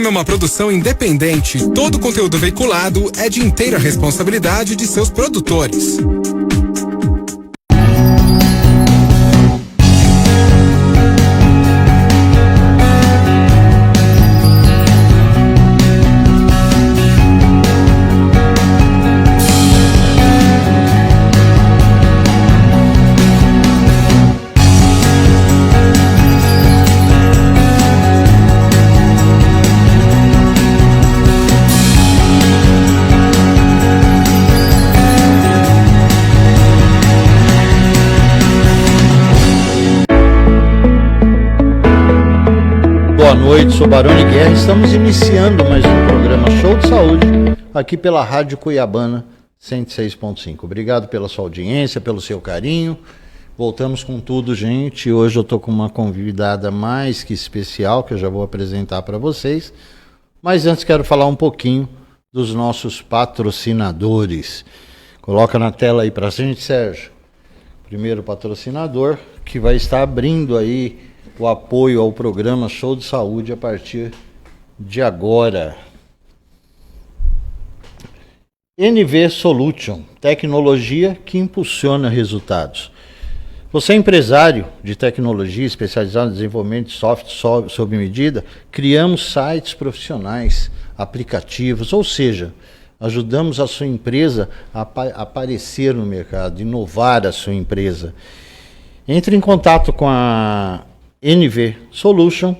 programa é uma produção independente. Todo conteúdo veiculado é de inteira responsabilidade de seus produtores. Boa noite, sou Barone Guerra. Estamos iniciando mais um programa Show de Saúde aqui pela Rádio Cuiabana 106.5. Obrigado pela sua audiência, pelo seu carinho. Voltamos com tudo, gente. Hoje eu estou com uma convidada mais que especial que eu já vou apresentar para vocês. Mas antes quero falar um pouquinho dos nossos patrocinadores. Coloca na tela aí para a gente, Sérgio. Primeiro patrocinador que vai estar abrindo aí o apoio ao programa Show de Saúde a partir de agora. NV Solution, tecnologia que impulsiona resultados. Você é empresário de tecnologia especializado em desenvolvimento de software sob medida? Criamos sites profissionais, aplicativos, ou seja, ajudamos a sua empresa a aparecer no mercado, inovar a sua empresa. Entre em contato com a NV Solution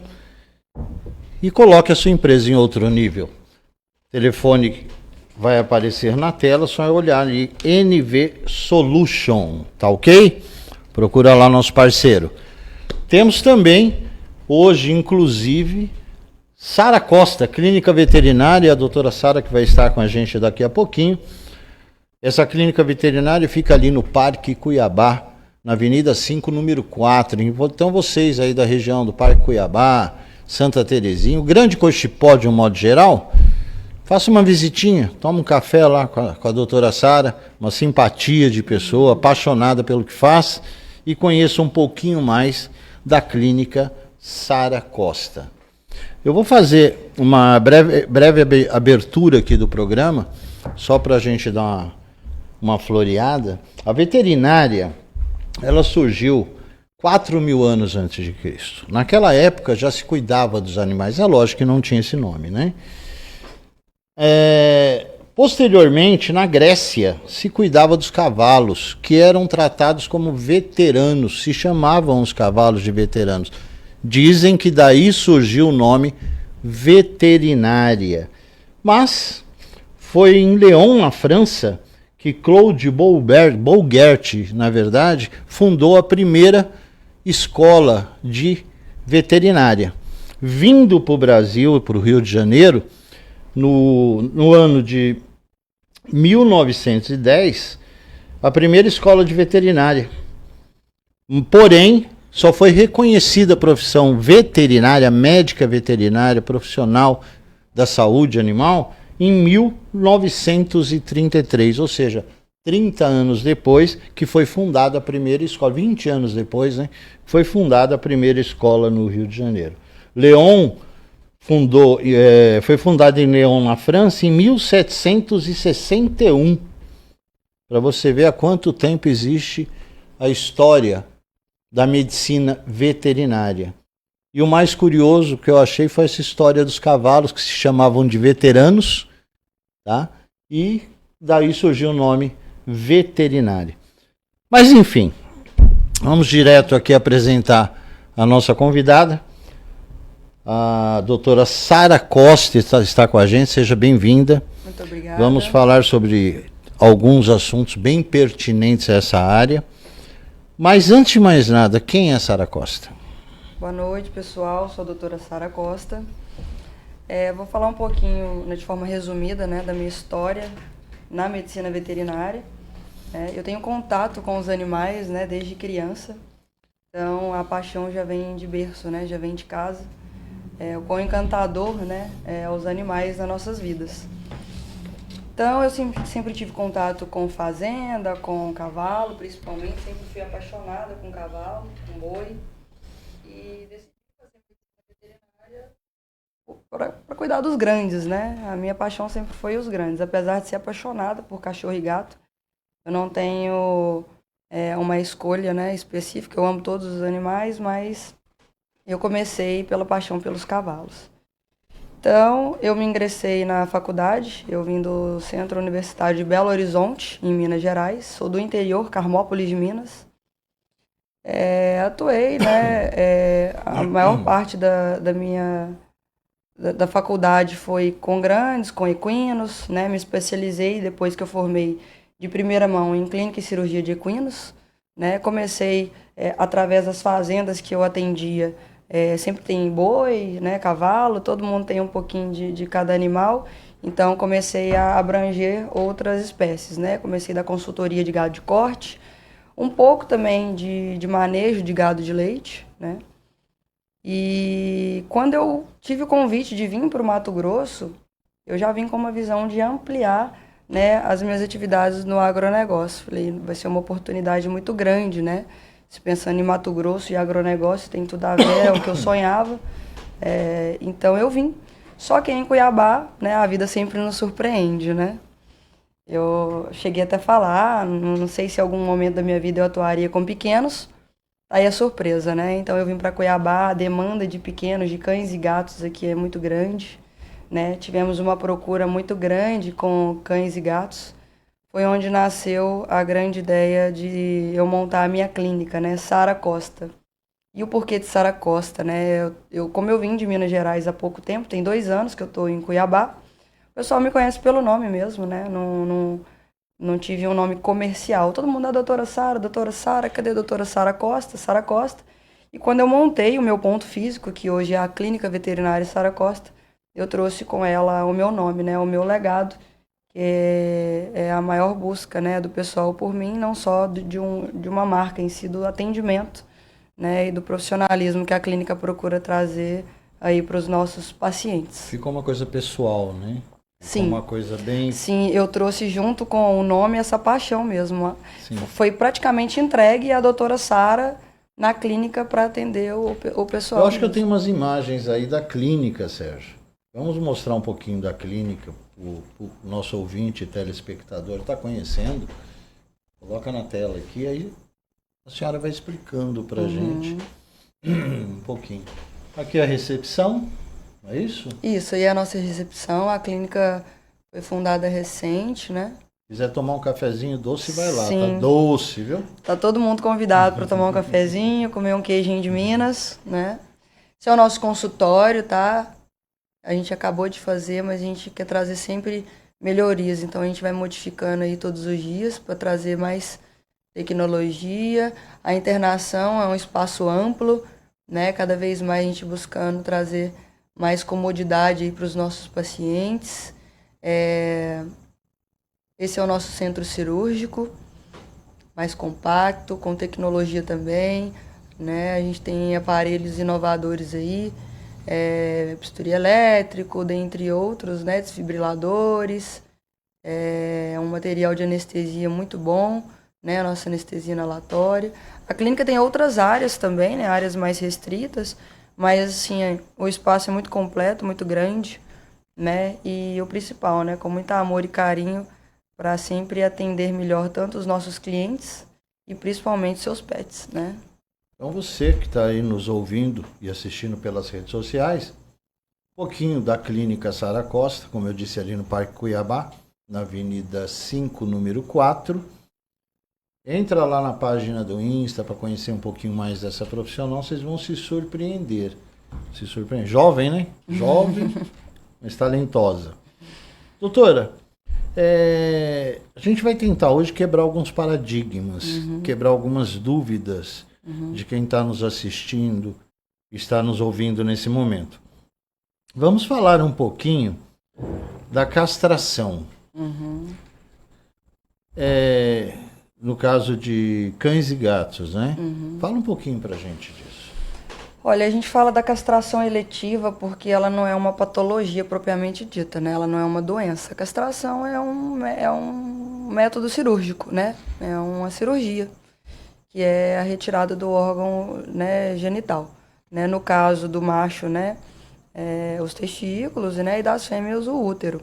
e coloque a sua empresa em outro nível. O telefone vai aparecer na tela, só é olhar ali, NV Solution, tá ok? Procura lá nosso parceiro. Temos também, hoje inclusive, Sara Costa, clínica veterinária, a doutora Sara que vai estar com a gente daqui a pouquinho. Essa clínica veterinária fica ali no Parque Cuiabá, na Avenida 5, número 4. Então vocês aí da região do Parque Cuiabá, Santa Terezinha, o Grande Cochipó de um modo geral, faça uma visitinha, toma um café lá com a doutora Sara, uma simpatia de pessoa, apaixonada pelo que faz, e conheça um pouquinho mais da clínica Sara Costa. Eu vou fazer uma breve abertura aqui do programa, só para a gente dar uma floreada. A veterinária, ela surgiu 4.000 anos antes de Cristo. Naquela época já se cuidava dos animais. É lógico que não tinha esse nome, né? Posteriormente, na Grécia, se cuidava dos cavalos, que eram tratados como veteranos. Se chamavam os cavalos de veteranos. Dizem que daí surgiu o nome veterinária. Mas foi em Lyon, na França, que Claude Bourget, na verdade, fundou a primeira escola de veterinária. Vindo para o Brasil e para o Rio de Janeiro, no ano de 1910, a primeira escola de veterinária. Porém, só foi reconhecida a profissão veterinária, médica veterinária, profissional da saúde animal, em 1933, ou seja, 30 anos depois que foi fundada a primeira escola, 20 anos depois, né, foi fundada a primeira escola no Rio de Janeiro. Foi fundada em Lyon, na França, em 1761. Para você ver há quanto tempo existe a história da medicina veterinária. E o mais curioso que eu achei foi essa história dos cavalos que se chamavam de veteranos, tá? E daí surgiu o nome veterinária. Mas enfim, vamos direto aqui apresentar a nossa convidada. A doutora Sara Costa está com a gente, seja bem-vinda. Muito obrigada. Vamos falar sobre alguns assuntos bem pertinentes a essa área. Mas antes de mais nada, quem é Sara Costa? Boa noite, pessoal. Sou a doutora Sara Costa. Vou falar um pouquinho, de forma resumida, né, da minha história na medicina veterinária. Eu tenho contato com os animais, né, desde criança. Então, a paixão já vem de berço, né, já vem de casa. O quão encantador, né, os animais nas nossas vidas. Então, eu sempre tive contato com fazenda, com cavalo, principalmente. Sempre fui apaixonada com cavalo, com boi. E decidi fazer medicina veterinária para cuidar dos grandes, né? A minha paixão sempre foi os grandes. Apesar de ser apaixonada por cachorro e gato, eu não tenho uma escolha, né, específica. Eu amo todos os animais, mas eu comecei pela paixão pelos cavalos. Então, eu me ingressei na faculdade, eu vim do Centro Universitário de Belo Horizonte, em Minas Gerais, sou do interior, Carmópolis de Minas. Atuei, né, a maior parte da faculdade foi com grandes, com equinos, né, me especializei depois que eu formei de primeira mão em clínica e cirurgia de equinos, né, comecei através das fazendas que eu atendia. Sempre tem boi, né, cavalo, todo mundo tem um pouquinho de cada animal. Então, comecei a abranger outras espécies, né? Comecei da consultoria de gado de corte, um pouco também de manejo de gado de leite, né? E quando eu tive o convite de vir para o Mato Grosso, eu já vim com uma visão de ampliar, né, as minhas atividades no agronegócio. Falei, vai ser uma oportunidade muito grande, né? Se pensando em Mato Grosso e agronegócio, tem tudo a ver, é o que eu sonhava. Então eu vim. Só que em Cuiabá, né, a vida sempre nos surpreende, né? Eu cheguei até a falar, não sei se em algum momento da minha vida eu atuaria com pequenos, aí é surpresa, né? Então eu vim para Cuiabá, a demanda de pequenos, de cães e gatos aqui é muito grande, né? Tivemos uma procura muito grande com cães e gatos. Foi onde nasceu a grande ideia de eu montar a minha clínica, né? Sara Costa. E o porquê de Sara Costa, né? Como eu vim de Minas Gerais há pouco tempo, tem 2 anos que eu estou em Cuiabá, o pessoal me conhece pelo nome mesmo, né? Não tive um nome comercial. Todo mundo é doutora Sara, cadê a doutora Sara Costa? Sara Costa. E quando eu montei o meu ponto físico, que hoje é a Clínica Veterinária Sara Costa, eu trouxe com ela o meu nome, né? O meu legado, que é a maior busca, né, do pessoal por mim, não só de uma marca em si, do atendimento, né, e do profissionalismo que a clínica procura trazer aí para os nossos pacientes. Ficou uma coisa pessoal, né? Ficou Sim. uma coisa bem... Sim, eu trouxe junto com o nome essa paixão mesmo. Sim. Foi praticamente entregue a doutora Sara na clínica para atender o pessoal. Eu acho que eu tenho umas imagens aí da clínica, Sérgio. Vamos mostrar um pouquinho da clínica, o nosso ouvinte, telespectador, está conhecendo. Coloca na tela aqui, aí a senhora vai explicando para a gente um pouquinho. Aqui a recepção, é isso? Isso, aí é a nossa recepção. A clínica foi fundada recente, né? Se quiser tomar um cafezinho doce, vai lá. Sim. Tá doce, viu? Tá todo mundo convidado para tomar um cafezinho, comer um queijinho de Minas, né? Esse é o nosso consultório, tá? A gente acabou de fazer, mas a gente quer trazer sempre melhorias. Então a gente vai modificando aí todos os dias para trazer mais tecnologia. A internação é um espaço amplo, né? Cada vez mais a gente buscando trazer mais comodidade para os nossos pacientes. Esse é o nosso centro cirúrgico, mais compacto, com tecnologia também, né? A gente tem aparelhos inovadores aí, bisturi elétrico, dentre outros, né? Desfibriladores, um material de anestesia muito bom, né? A nossa anestesia inalatória. A clínica tem outras áreas também, né? Áreas mais restritas, mas assim, o espaço é muito completo, muito grande, né? E o principal, né? Com muito amor e carinho para sempre atender melhor tanto os nossos clientes e principalmente seus pets, né? Então você que está aí nos ouvindo e assistindo pelas redes sociais, um pouquinho da clínica Sara Costa, como eu disse ali no Parque Cuiabá, na Avenida 5, número 4. Entra lá na página do Insta para conhecer um pouquinho mais dessa profissional, vocês vão se surpreender. Se surpreender. Jovem, né? Jovem, mas talentosa. Doutora, a gente vai tentar hoje quebrar alguns paradigmas, quebrar algumas dúvidas de quem está nos assistindo, está nos ouvindo nesse momento. Vamos falar um pouquinho da castração. No caso de cães e gatos, né? Fala um pouquinho pra gente disso. Olha, a gente fala da castração eletiva porque ela não é uma patologia propriamente dita, né? Ela não é uma doença. A castração é um método cirúrgico, né? É uma cirurgia, que é a retirada do órgão, né, genital. Né? No caso do macho, né, os testículos, né, e das fêmeas o útero.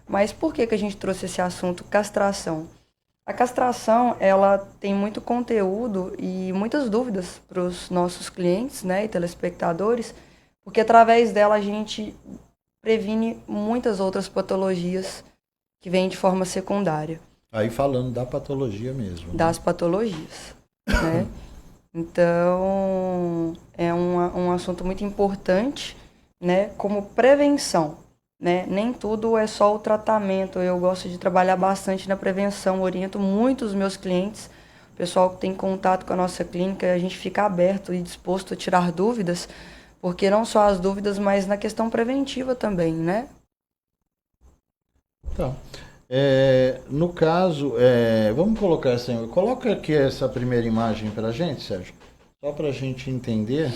Mas por que a gente trouxe esse assunto castração? A castração, ela tem muito conteúdo e muitas dúvidas para os nossos clientes, né, e telespectadores, porque através dela a gente previne muitas outras patologias que vêm de forma secundária. Aí falando da patologia mesmo. Das patologias, né? Então, é um assunto muito importante, né, como prevenção, né? Nem tudo é só o tratamento. Eu gosto de trabalhar bastante na prevenção, oriento muito os meus clientes, o pessoal que tem contato com a nossa clínica, a gente fica aberto e disposto a tirar dúvidas, porque não só as dúvidas, mas na questão preventiva também, né? Tá. No caso, vamos colocar assim, coloca aqui essa primeira imagem para a gente, Sérgio, só para a gente entender,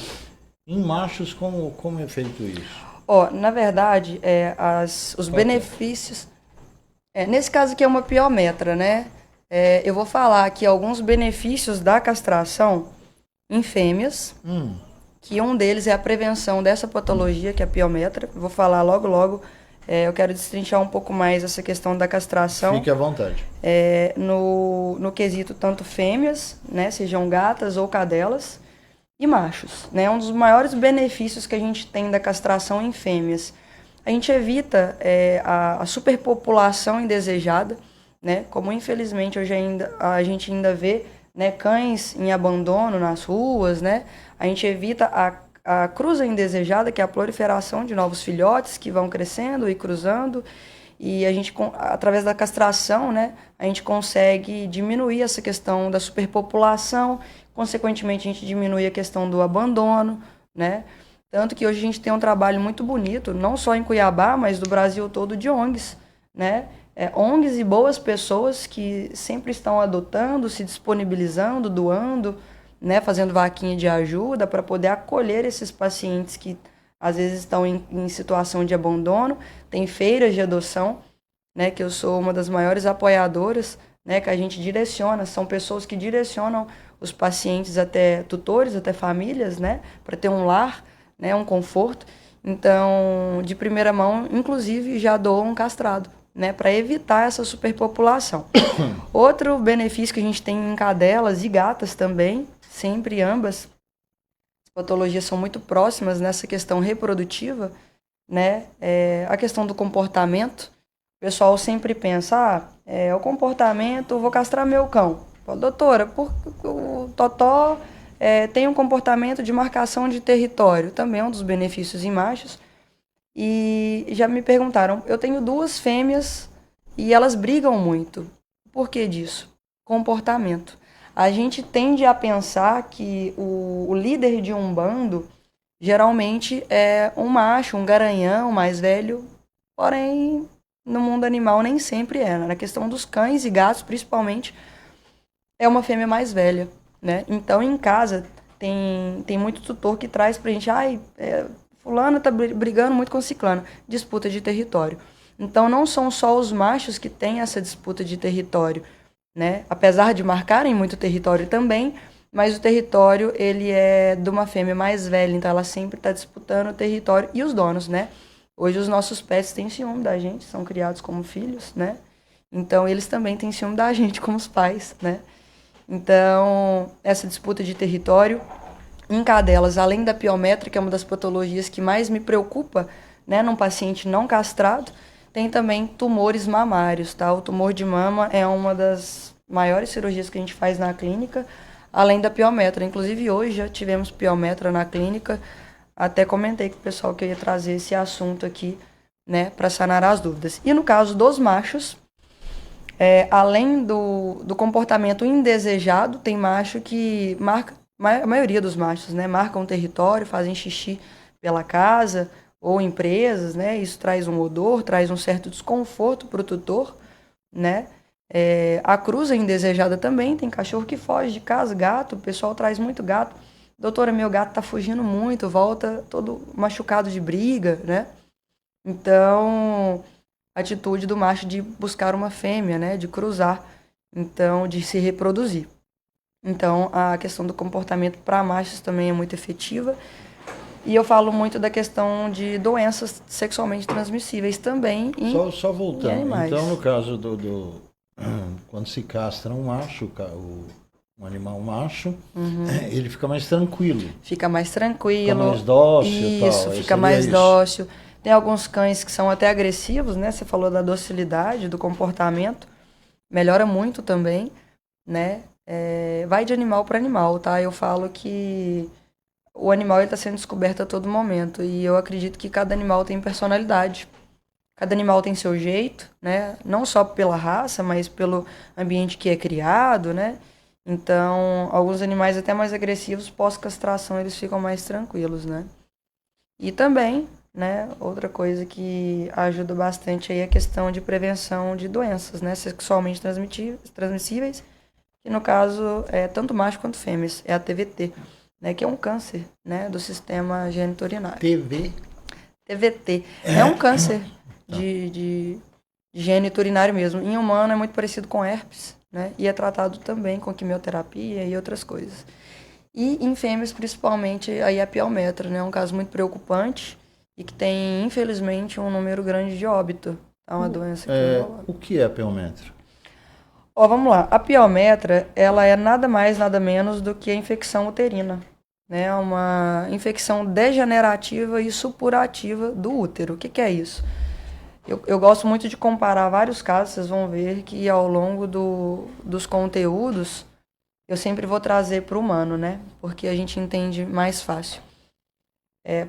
em machos, como é feito isso? Na verdade, os benefícios... nesse caso aqui é uma piometra, né? Eu vou falar aqui alguns benefícios da castração em fêmeas, que um deles é a prevenção dessa patologia, que é a piometra. Vou falar logo. Eu quero destrinchar um pouco mais essa questão da castração. Fique à vontade. No quesito tanto fêmeas, né, sejam gatas ou cadelas, e machos, né? Um dos maiores benefícios que a gente tem da castração em fêmeas. A gente evita a superpopulação indesejada, né? Como infelizmente hoje a gente ainda vê, né, cães em abandono nas ruas, né? A gente evita a cruza indesejada, que é a proliferação de novos filhotes que vão crescendo e cruzando. E a gente, através da castração, né, a gente consegue diminuir essa questão da superpopulação, consequentemente a gente diminui a questão do abandono, né? Tanto que hoje a gente tem um trabalho muito bonito, não só em Cuiabá, mas do Brasil todo, de ONGs, né? ONGs e boas pessoas que sempre estão adotando, se disponibilizando, doando, né? Fazendo vaquinha de ajuda para poder acolher esses pacientes que às vezes estão em situação de abandono. Tem feiras de adoção, né? Que eu sou uma das maiores apoiadoras, né? Que a gente direciona, são pessoas que direcionam os pacientes até tutores, até famílias, né? Para ter um lar, né, um conforto. Então, de primeira mão, inclusive, já dou um castrado, né, para evitar essa superpopulação. Outro benefício que a gente tem em cadelas e gatas também, sempre ambas, as patologias são muito próximas nessa questão reprodutiva, né, a questão do comportamento. O pessoal sempre pensa, o comportamento, vou castrar meu cão. Falo, doutora, o Totó tem um comportamento de marcação de território, também é um dos benefícios em machos. E já me perguntaram, eu tenho 2 fêmeas e elas brigam muito. Por que disso? Comportamento. A gente tende a pensar que o líder de um bando geralmente é um macho, um garanhão mais velho, porém no mundo animal nem sempre é. Na questão dos cães e gatos, principalmente, é uma fêmea mais velha. Né? Então, em casa, tem muito tutor que traz pra gente, fulano tá brigando muito com ciclano, disputa de território. Então, não são só os machos que têm essa disputa de território, né? Apesar de marcarem muito território também, mas o território, ele é de uma fêmea mais velha, então ela sempre está disputando o território e os donos, né? Hoje os nossos pets têm ciúme da gente, são criados como filhos, né? Então, eles também têm ciúme da gente como os pais, né? Então, essa disputa de território, em cadelas, além da piometra, que é uma das patologias que mais me preocupa, né, num paciente não castrado, tem também tumores mamários, tá? O tumor de mama é uma das maiores cirurgias que a gente faz na clínica, além da piometra. Inclusive, hoje já tivemos piometra na clínica, até comentei com o pessoal que eu ia trazer esse assunto aqui, né, para sanar as dúvidas. E no caso dos machos, além do comportamento indesejado, tem macho que marca, a maioria dos machos, né, marcam território, fazem xixi pela casa ou empresas, né, isso traz um odor, traz um certo desconforto para o tutor, né, a cruza indesejada também, tem cachorro que foge de casa, gato, o pessoal traz muito gato, doutora, meu gato tá fugindo muito, volta todo machucado de briga, né, então... atitude do macho de buscar uma fêmea, né, de cruzar, então de se reproduzir. Então a questão do comportamento para machos também é muito efetiva. E eu falo muito da questão de doenças sexualmente transmissíveis também Só voltando, em animais. então no caso quando se castra um macho, um animal macho, ele fica mais tranquilo. Fica mais tranquilo. Fica mais dócil e tal. Isso, fica mais dócil. Tem alguns cães que são até agressivos, né? Você falou da docilidade, do comportamento. Melhora muito também, né? Vai de animal para animal, tá? Eu falo que o animal está sendo descoberto a todo momento. E eu acredito que cada animal tem personalidade. Cada animal tem seu jeito, né? Não só pela raça, mas pelo ambiente que é criado, né? Então, alguns animais até mais agressivos, pós-castração, eles ficam mais tranquilos, né? E também, né, outra coisa que ajuda bastante aí é a questão de prevenção de doenças, né, sexualmente transmissíveis, que no caso é tanto macho quanto fêmeas, é a TVT, né, que é um câncer, né, do sistema geniturinário. TVT. É um câncer de geniturinário mesmo. Em humano é muito parecido com herpes, né? E é tratado também com quimioterapia e outras coisas. E em fêmeas, principalmente, aí a piometra, né? É um caso muito preocupante e que tem, infelizmente, um número grande de óbito. É uma doença que... O que é a piometra? Vamos lá. A piometra, ela é nada mais, nada menos do que a infecção uterina, né? É uma infecção degenerativa e supurativa do útero. O que é isso? Eu gosto muito de comparar vários casos, vocês vão ver que ao longo dos conteúdos eu sempre vou trazer para o humano, né? Porque a gente entende mais fácil.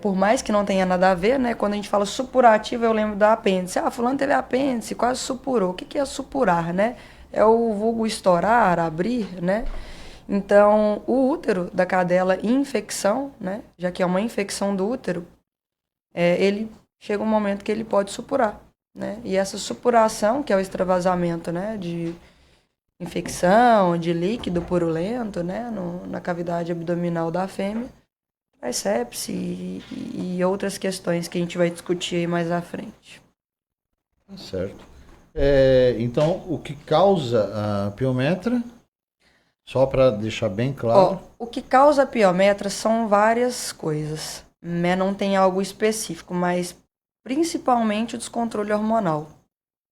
Por mais que não tenha nada a ver, né? Quando a gente fala supurativo, eu lembro da apêndice. Fulano teve apêndice, quase supurou. O que é supurar, né? É o vulgo estourar, abrir, né? Então, o útero da cadela em infecção, né? Já que é uma infecção do útero, ele chega um momento que ele pode supurar, né? E essa supuração, que é o extravasamento, né, de infecção, de líquido purulento, né, na cavidade abdominal da fêmea, traz sepse e outras questões que a gente vai discutir aí mais à frente. Certo. Então, o que causa a piometra? Só para deixar bem claro. O que causa a piometra são várias coisas, né? Não tem algo específico, mas principalmente o descontrole hormonal,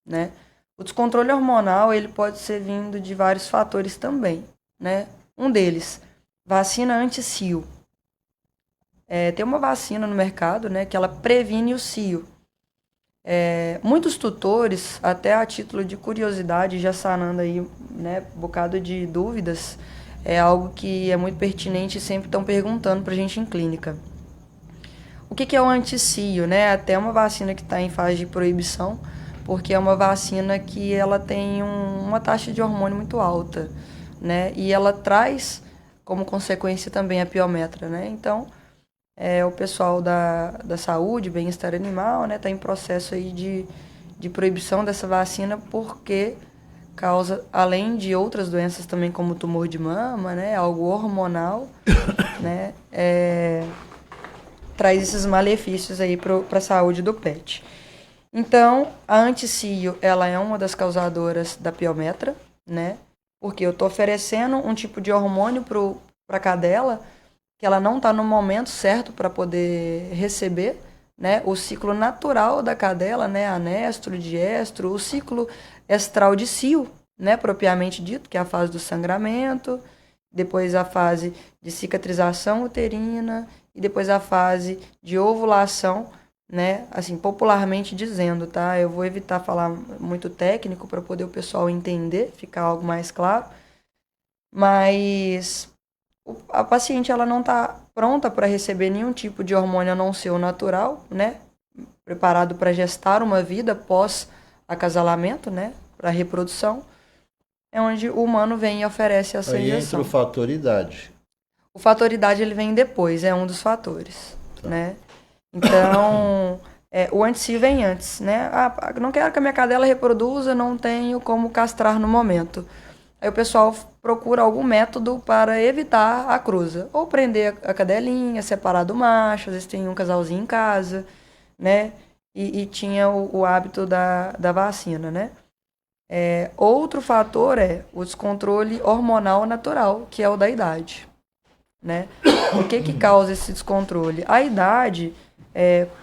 né? O descontrole hormonal, ele pode ser vindo de vários fatores também, né? Um deles, vacina anti-cio. Tem uma vacina no mercado, né, que ela previne o cio. Muitos tutores, até a título de curiosidade, já sanando aí, né, um bocado de dúvidas, é algo que é muito pertinente e sempre estão perguntando pra gente em clínica. O que é o anti-cio, né? Até uma vacina que está em fase de proibição, porque é uma vacina que ela tem uma taxa de hormônio muito alta, né? E ela traz como consequência também a piometra, né? Então, o pessoal da saúde, bem-estar animal, né, está em processo aí de proibição dessa vacina porque causa, além de outras doenças também como tumor de mama, né, algo hormonal, né, traz esses malefícios aí para a saúde do pet. Então, a anti-cio, ela é uma das causadoras da piometra, né, porque eu estou oferecendo um tipo de hormônio para a cadela que ela não está no momento certo para poder receber, né, o ciclo natural da cadela, né, anestro, diestro, o ciclo estral de cio, né, propriamente dito, que é a fase do sangramento, depois a fase de cicatrização uterina e depois a fase de ovulação, né, assim, popularmente dizendo, tá? Eu vou evitar falar muito técnico para poder o pessoal entender, ficar algo mais claro, mas a paciente ela não está pronta para receber nenhum tipo de hormônio a não ser o natural, né? Preparado para gestar uma vida pós acasalamento, né? Para reprodução. É onde o humano vem e oferece essa injeção. Aí entra o fator idade. O fator idade ele vem depois, é um dos fatores, né? Então, o anti-cio vem antes, né? Não quero que a minha cadela reproduza, não tenho como castrar no momento. Aí o pessoal procura algum método para evitar a cruza. Ou prender a cadelinha, separar do macho, às vezes tem um casalzinho em casa, né? E tinha o hábito da vacina, né? Outro fator é o descontrole hormonal natural, que é o da idade. né? O que causa esse descontrole? A idade,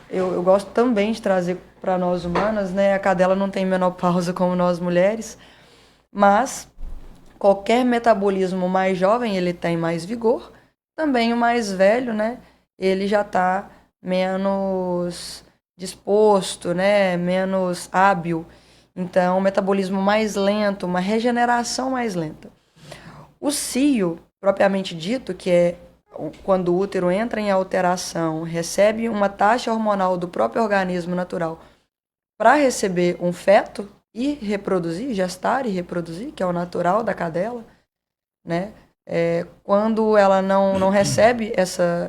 eu gosto também de trazer para nós humanas, né? A cadela não tem menopausa como nós mulheres, mas qualquer metabolismo mais jovem, ele tem mais vigor. Também o mais velho, né? Ele já está menos disposto, né? Menos hábil. Então, um metabolismo mais lento, uma regeneração mais lenta. O cio, propriamente dito, que é quando o útero entra em alteração, recebe uma taxa hormonal do próprio organismo natural para receber um feto e reproduzir, gestar e reproduzir, que é o natural da cadela, né? Quando ela não recebe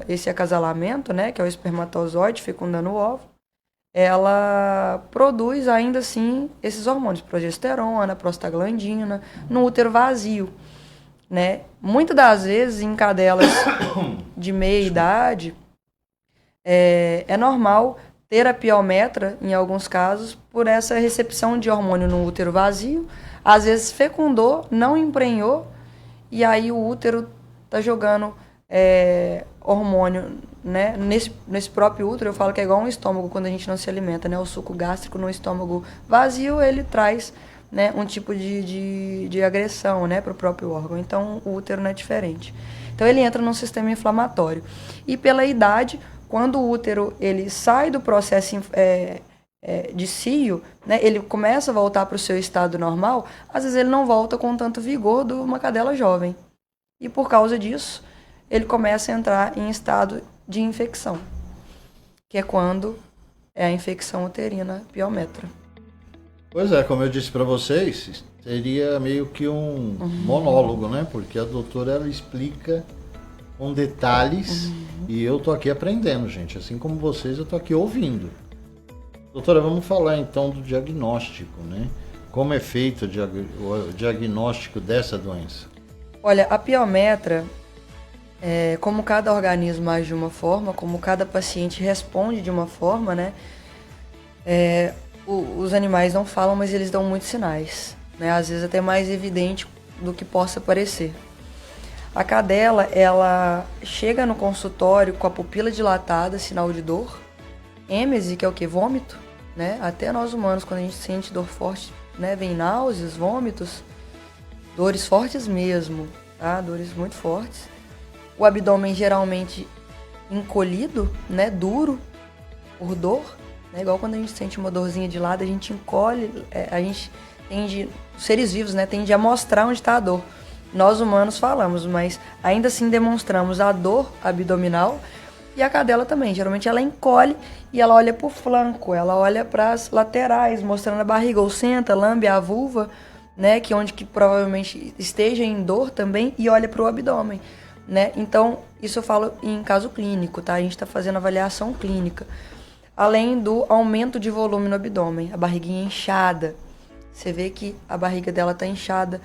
esse acasalamento, né, que é o espermatozoide fecundando o óvulo, ela produz ainda assim esses hormônios, progesterona, prostaglandina, no útero vazio, né? Muitas das vezes em cadelas de meia idade é normal ter a piometra, em alguns casos, por essa recepção de hormônio no útero vazio. Às vezes fecundou, não emprenhou, e aí o útero está jogando hormônio, né? Nesse próprio útero, eu falo que é igual um estômago quando a gente não se alimenta, né? O suco gástrico no estômago vazio, ele traz, né, um tipo de agressão, né, para o próprio órgão. Então, o útero não é diferente. Então, ele entra num sistema inflamatório. E pela idade, quando o útero ele sai do processo de cio, né, ele começa a voltar para o seu estado normal, às vezes ele não volta com tanto vigor de uma cadela jovem. E por causa disso, ele começa a entrar em estado de infecção, que é quando é a infecção uterina piometra. Pois é, como eu disse para vocês, seria meio que um monólogo, né? Porque a doutora, ela explica com detalhes e eu tô aqui aprendendo, gente. Assim como vocês, eu tô aqui ouvindo. Doutora, vamos falar então do diagnóstico, né? Como é feito o diagnóstico dessa doença? Olha, a piometra, como cada organismo age de uma forma, como cada paciente responde de uma forma, né? Os animais não falam, mas eles dão muitos sinais, né? Às vezes até mais evidente do que possa parecer. A cadela, ela chega no consultório com a pupila dilatada, sinal de dor. Êmese, que é o quê? Vômito, né? Até nós humanos, quando a gente sente dor forte, né? Vem náuseas, vômitos, dores fortes mesmo, tá? Dores muito fortes. O abdômen geralmente encolhido, né? Duro, por dor. É igual quando a gente sente uma dorzinha de lado, a gente encolhe, a gente tende, os seres vivos, né, tende a mostrar onde está a dor. Nós humanos falamos, mas ainda assim demonstramos a dor abdominal e a cadela também. Geralmente ela encolhe e ela olha para o flanco, ela olha para as laterais, mostrando a barriga, ou senta, lambe a vulva, né, que onde que provavelmente esteja em dor também, e olha para o abdômen, né? Então, isso eu falo em caso clínico, tá? A gente está fazendo avaliação clínica. Além do aumento de volume no abdômen, a barriguinha inchada. Você vê que a barriga dela está inchada,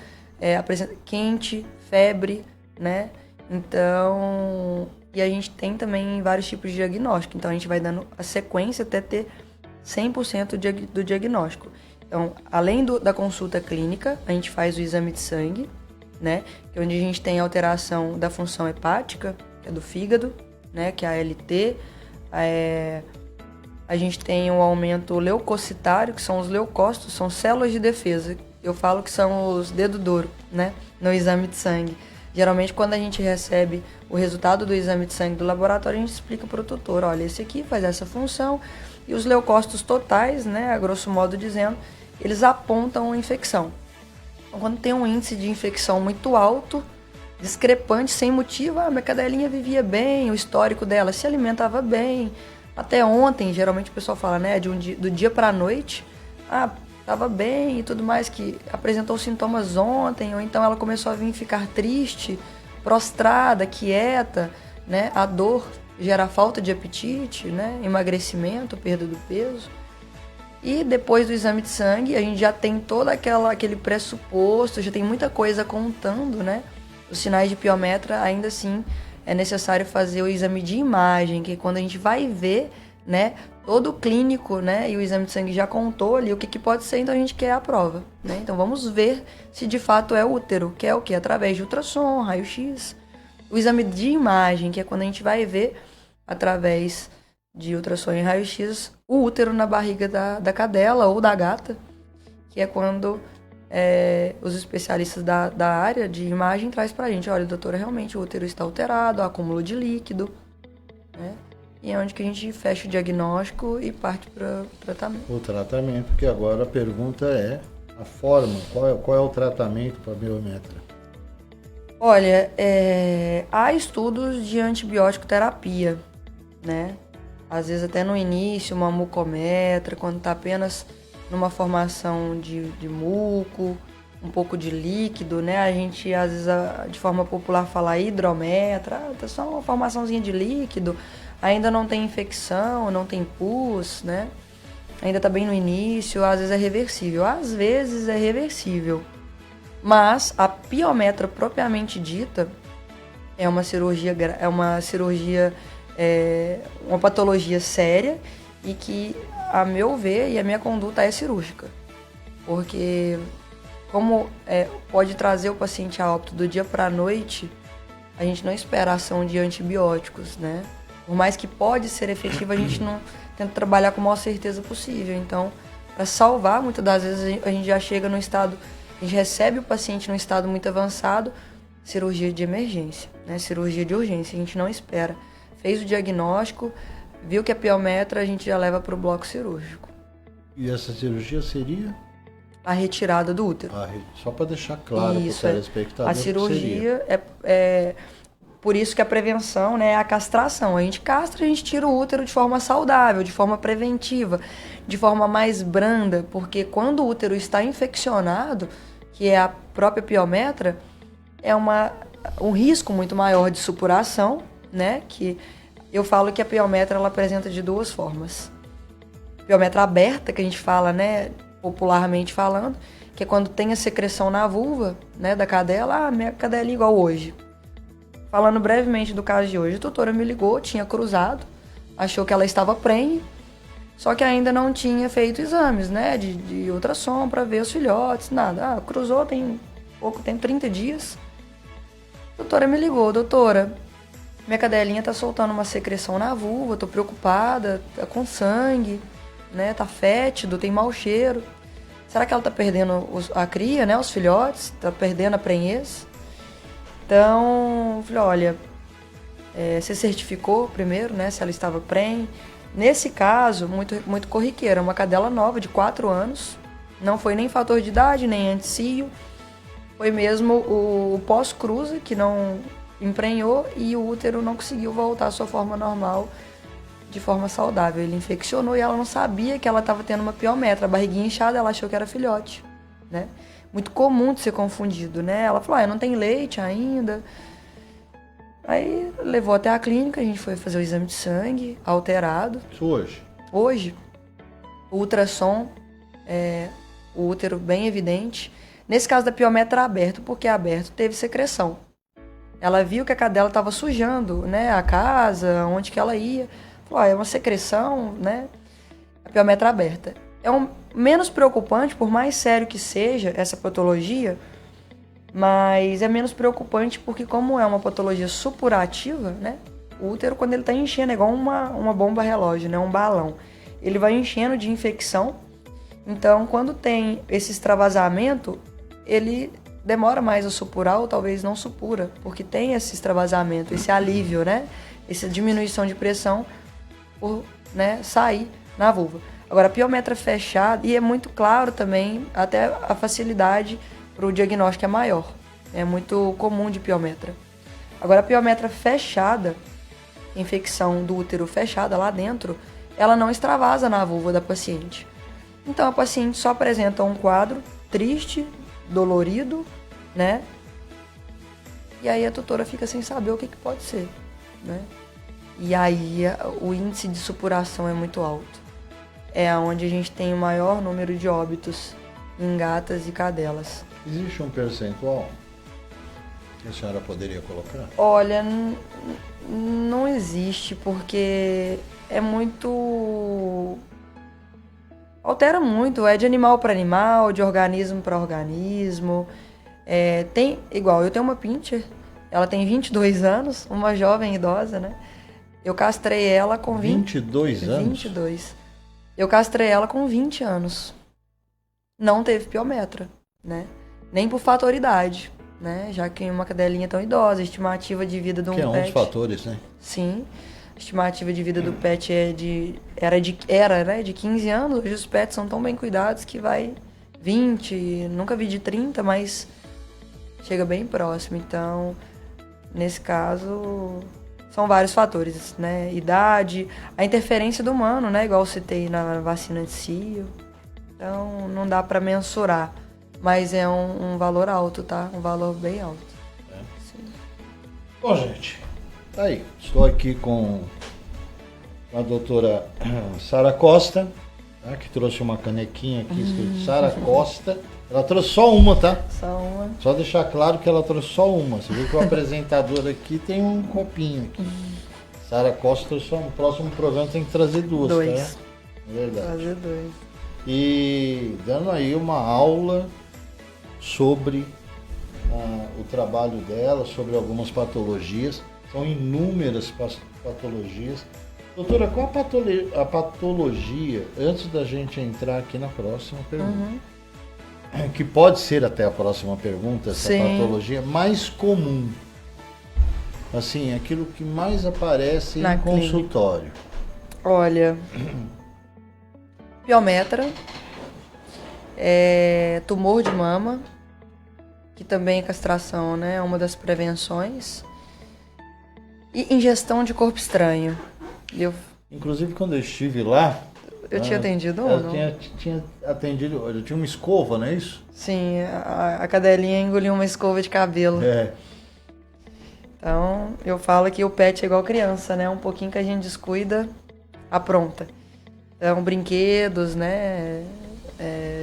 apresenta quente, febre, né? Então, e a gente tem também vários tipos de diagnóstico. Então, a gente vai dando a sequência até ter 100% do diagnóstico. Então, além da consulta clínica, a gente faz o exame de sangue, né? Que é onde a gente tem alteração da função hepática, que é do fígado, né? Que é a ALT, a gente tem um aumento leucocitário, que são os leucócitos, são células de defesa. Eu falo que são os dedos duros, né? No exame de sangue. Geralmente, quando a gente recebe o resultado do exame de sangue do laboratório, a gente explica para o tutor, olha, esse aqui faz essa função. E os leucócitos totais, né, a grosso modo dizendo, eles apontam a infecção. Então, quando tem um índice de infecção muito alto, discrepante, sem motivo, minha cadelinha vivia bem, o histórico dela se alimentava bem. Até ontem, geralmente o pessoal fala, né, do dia para a noite, tava bem e tudo mais, que apresentou sintomas ontem, ou então ela começou a vir ficar triste, prostrada, quieta, né, a dor gera falta de apetite, né, emagrecimento, perda do peso. E depois do exame de sangue, a gente já tem todo aquele pressuposto, já tem muita coisa contando, né, os sinais de piometra. Ainda assim é necessário fazer o exame de imagem, que quando a gente vai ver, né, todo o clínico, né, e o exame de sangue já contou ali o que pode ser, então a gente quer a prova, né? Então vamos ver se de fato é útero, que é o quê? Através de ultrassom, raio-x, O exame de imagem, que é quando a gente vai ver, através de ultrassom e raio-x, o útero na barriga da cadela ou da gata, que é quando os especialistas da área de imagem traz pra gente, olha, doutora, realmente o útero está alterado, há acúmulo de líquido, né? E é onde que a gente fecha o diagnóstico e parte para o tratamento. O tratamento, que agora a pergunta é a forma, qual é o tratamento para a biometra? Olha, há estudos de antibiótico terapia, né? Às vezes até no início, uma mucometra, quando está apenas numa formação de muco, um pouco de líquido, né? A gente, às vezes, de forma popular, fala hidrometra, tá só uma formaçãozinha de líquido, ainda não tem infecção, não tem pus, né? Ainda tá bem no início, às vezes é reversível. Às vezes é reversível. Mas a piometra propriamente dita é uma uma patologia séria e que, a meu ver, e a minha conduta é cirúrgica. Porque como pode trazer o paciente a óbito do dia para a noite, a gente não espera a ação de antibióticos, né? Por mais que pode ser efetiva, a gente não tenta trabalhar com a maior certeza possível. Então, para salvar, muitas das vezes a gente já chega no estado, a gente recebe o paciente num estado muito avançado, cirurgia de emergência, né? Cirurgia de urgência, a gente não espera. Fez o diagnóstico, viu que é piometra, a gente já leva para o bloco cirúrgico. E essa cirurgia seria? A retirada do útero. Só para deixar claro para o telespectador. A cirurgia é por isso que a prevenção, né, é a castração. A gente castra, a gente tira o útero de forma saudável, de forma preventiva, de forma mais branda, porque quando o útero está infeccionado, que é a própria piometra, é um risco muito maior de supuração, né? Que eu falo que a piometra ela apresenta de duas formas. Piometra aberta, que a gente fala, né, popularmente falando, que é quando tem a secreção na vulva, né, da cadela. Minha cadela é igual hoje. Falando brevemente do caso de hoje, a doutora me ligou, tinha cruzado, achou que ela estava prenhe, só que ainda não tinha feito exames, né, de ultrassom para ver os filhotes, nada. Cruzou tem pouco tempo, 30 dias. A doutora me ligou, doutora, minha cadelinha tá soltando uma secreção na vulva, tô preocupada, tá com sangue, né, tá fétido, tem mau cheiro. Será que ela tá perdendo a cria, né, os filhotes, tá perdendo a prenhez? Então, eu falei, olha, você certificou primeiro, né, se ela estava prenhe. Nesse caso, muito, muito corriqueira, uma cadela nova de 4 anos, não foi nem fator de idade, nem anticio, foi mesmo o pós-cruza, que não emprenhou e o útero não conseguiu voltar à sua forma normal, de forma saudável. Ele infeccionou e ela não sabia que ela estava tendo uma piometra, a barriguinha inchada, ela achou que era filhote, né? Muito comum de ser confundido, né? Ela falou, não tem leite ainda. Aí levou até a clínica, a gente foi fazer o exame de sangue, alterado. Isso hoje? Hoje, o ultrassom, o útero bem evidente. Nesse caso da piometra aberto, porque aberto teve secreção. Ela viu que a cadela estava sujando, né, a casa, onde que ela ia. Falou, é uma secreção, né? A piometra aberta. É menos preocupante, por mais sério que seja essa patologia, mas é menos preocupante porque como é uma patologia supurativa, né? O útero, quando ele está enchendo, é igual uma bomba relógio, né? Um balão. Ele vai enchendo de infecção. Então, quando tem esse extravasamento, ele demora mais a supurar ou talvez não supura, porque tem esse extravasamento, esse alívio, né? Essa diminuição de pressão por, né, sair na vulva. Agora, a piometra fechada, e é muito claro também, até a facilidade para o diagnóstico é maior. É muito comum de piometra. Agora, a piometra fechada, infecção do útero fechada lá dentro, ela não extravasa na vulva da paciente. Então, a paciente só apresenta um quadro triste, dolorido, né? E aí a tutora fica sem saber o que pode ser, né? E aí o índice de supuração é muito alto. É onde a gente tem o maior número de óbitos em gatas e cadelas. Existe um percentual que a senhora poderia colocar? Olha, não existe, porque é muito... altera muito, é de animal para animal, de organismo para organismo. Tem igual, eu tenho uma pincher, Ela tem 22 anos, uma jovem idosa, né? Eu castrei ela com 22 anos? 22. Eu castrei ela com 20 anos. Não teve piometra, né? Nem por fator idade, né? Já que uma cadelinha tão idosa, a estimativa de vida de um que é pet... um dos fatores, né? Sim. A estimativa de vida do pet era, né, de 15 anos. Hoje os pets são tão bem cuidados que vai 20, nunca vi de 30, mas chega bem próximo. Então, nesse caso, são vários fatores, né? Idade, a interferência do humano, né? Igual eu citei na vacina de cio. Então, não dá para mensurar, mas é um valor alto, tá? Um valor bem alto. Sim. Bom, gente, tá aí. Estou aqui com a doutora Sara Costa, tá? Que trouxe uma canequinha aqui escrito Sara Costa. Ela trouxe só uma, tá? Só uma. Só deixar claro que ela trouxe só uma. Você viu que o apresentador aqui tem um copinho aqui. Sara Costa trouxe só um. Próximo programa tem que trazer duas, Dois. tá? É verdade. Trazer dois. E dando aí uma aula sobre o trabalho dela, sobre algumas patologias. São inúmeras patologias. Doutora, qual a patologia, antes da gente entrar aqui na próxima pergunta, que pode ser até a próxima pergunta, essa Sim. patologia mais comum? Assim, aquilo que mais aparece Na em clínica. consultório. Olha, piometra, tumor de mama, que também é castração, né? É uma das prevenções. E ingestão de corpo estranho. Inclusive, quando eu estive lá... Eu tinha atendido ou eu não? tinha atendido... Eu tinha uma escova, não é isso? Sim, a cadelinha engoliu uma escova de cabelo. É. Então, eu falo que o pet é igual criança, né? Um pouquinho que a gente descuida, apronta. Então, brinquedos, né?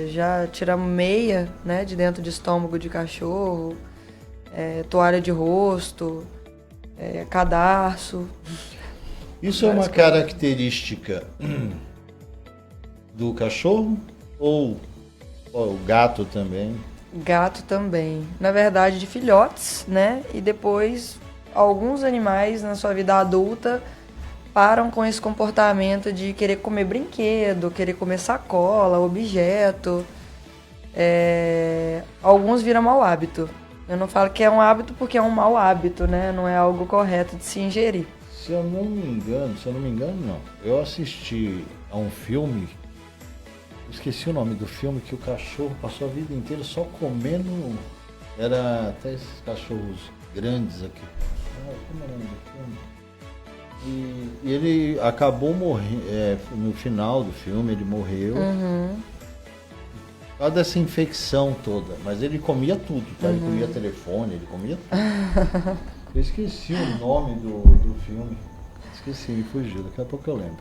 Já tiramos meia, né? De dentro do estômago de cachorro, toalha de rosto, cadarço. Isso é uma característica do cachorro ou o gato também? Gato também. Na verdade, de filhotes, né? E depois, alguns animais na sua vida adulta param com esse comportamento de querer comer brinquedo, querer comer sacola, objeto. Alguns viram mau hábito. Eu não falo que é um hábito porque é um mau hábito, né? Não é algo correto de se ingerir. Se eu não me engano, não. Eu assisti a um filme, esqueci o nome do filme, que o cachorro passou a vida inteira só comendo. Era até esses cachorros grandes aqui. Como é o nome do filme? E ele acabou morrendo. No final do filme ele morreu. Por causa dessa infecção toda. Mas ele comia tudo, tá? Ele comia telefone, ele comia tudo. Eu esqueci o nome do filme. Esqueci, me fugiu, daqui a pouco eu lembro.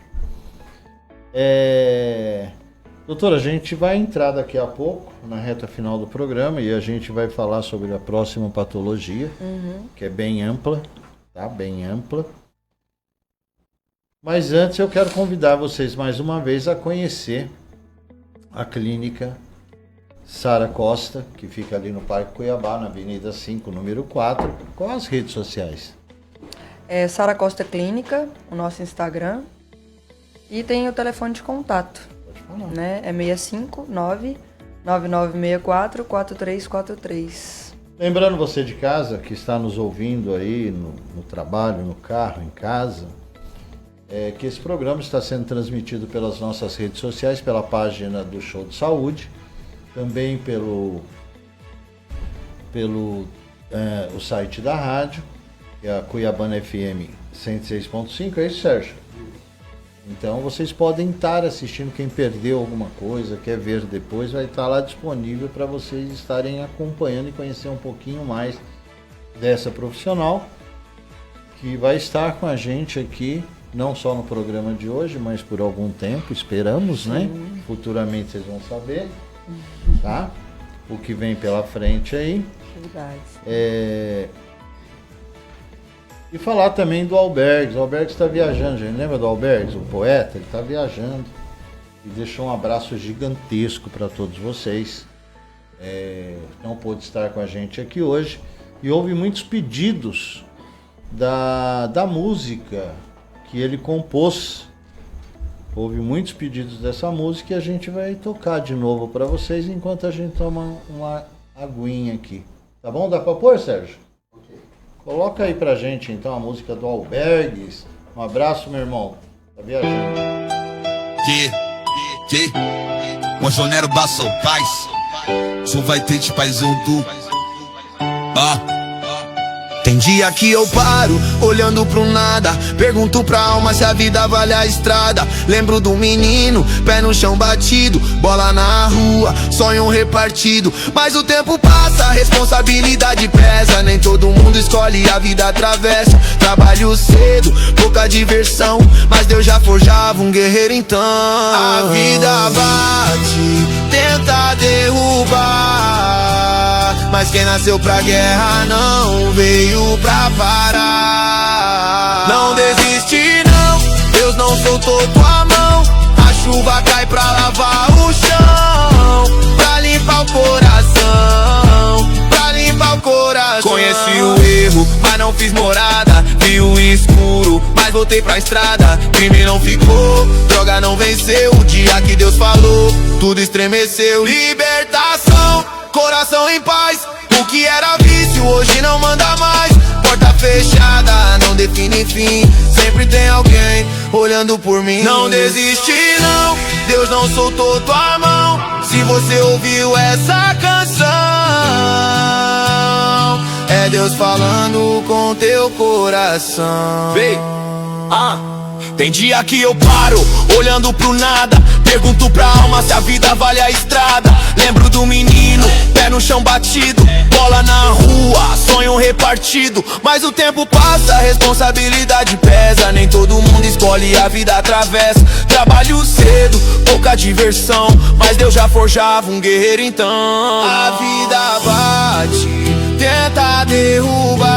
Doutora, a gente vai entrar daqui a pouco na reta final do programa e a gente vai falar sobre a próxima patologia, que é bem ampla, tá? Bem ampla. Mas antes eu quero convidar vocês mais uma vez a conhecer a clínica Sara Costa, que fica ali no Parque Cuiabá, na Avenida 5, número 4. Quais as redes sociais? Sara Costa Clínica, o nosso Instagram. E tem o telefone de contato. Pode falar. Né? É 659-9964-4343. Lembrando você de casa, que está nos ouvindo aí no trabalho, no carro, em casa, que esse programa está sendo transmitido pelas nossas redes sociais, pela página do Show de Saúde, também pelo o site da rádio, que é a Cuiabana FM 106.5, é isso, Sérgio? Então vocês podem estar assistindo, quem perdeu alguma coisa, quer ver depois, vai estar lá disponível para vocês estarem acompanhando e conhecer um pouquinho mais dessa profissional, que vai estar com a gente aqui, não só no programa de hoje, mas por algum tempo, esperamos, né? Futuramente vocês vão saber. Tá? O que vem pela frente aí. Verdade. E falar também do Albergues. O Albergues está viajando, gente. Lembra do Albergues, o poeta? Ele está viajando e deixou um abraço gigantesco para todos vocês. Não pôde estar com a gente aqui hoje, e houve muitos pedidos da música que ele compôs. Houve muitos pedidos dessa música e a gente vai tocar de novo para vocês enquanto a gente toma uma aguinha aqui. Tá bom? Dá para pôr, Sérgio? Okay. Coloca aí pra gente então a música do Albergues. Um abraço, meu irmão. Tá viajando. Que? Monjonero Basso Paz. Só vai ter de paizão tu. Tem dia que eu paro, olhando pro nada, pergunto pra alma se a vida vale a estrada. Lembro do menino, pé no chão batido, bola na rua, sonho repartido. Mas o tempo passa, a responsabilidade pesa. Nem todo mundo escolhe, a vida atravessa. Trabalho cedo, pouca diversão, mas Deus já forjava um guerreiro então. A vida bate, tenta derrubar, mas quem nasceu pra guerra não veio pra parar. Não desiste não, Deus não soltou tua mão. A chuva cai pra lavar o chão, pra limpar o coração, pra limpar o coração. Conheci o erro, mas não fiz morada. Vi o escuro, mas voltei pra estrada. Crime não ficou, droga não venceu. O dia que Deus falou, tudo estremeceu. Libertação, coração em paz. O que era vício hoje não manda mais. Porta fechada não define fim. Sempre tem alguém olhando por mim. Não desiste não, Deus não soltou tua mão. Se você ouviu essa canção, é Deus falando com teu coração. Vem. Tem dia que eu paro, olhando pro nada, pergunto pra alma se a vida vale a estrada. Lembro do menino, pé no chão batido, bola na rua, sonho repartido. Mas o tempo passa, a responsabilidade pesa. Nem todo mundo escolhe, a vida atravessa. Trabalho cedo, pouca diversão, mas Deus já forjava um guerreiro então. A vida bate, tenta derrubar,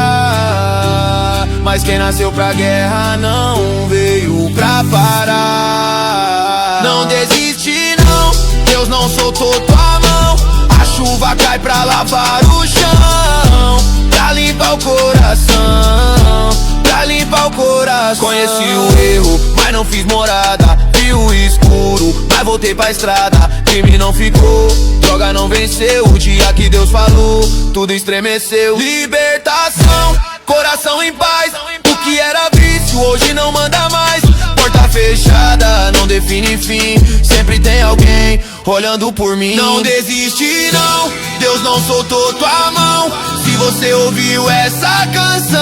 mas quem nasceu pra guerra não veio pra parar. Não desiste não, Deus não soltou tua mão. A chuva cai pra lavar o chão, pra limpar o coração, pra limpar o coração. Conheci o erro, mas não fiz morada. Vi o escuro, mas voltei pra estrada. Crime não ficou, droga não venceu. O dia que Deus falou, tudo estremeceu. Libertação, coração em paz. O que era vício hoje não manda mais. Porta fechada não define fim. Sempre tem alguém olhando por mim. Não desiste não, Deus não soltou tua mão. Se você ouviu essa canção,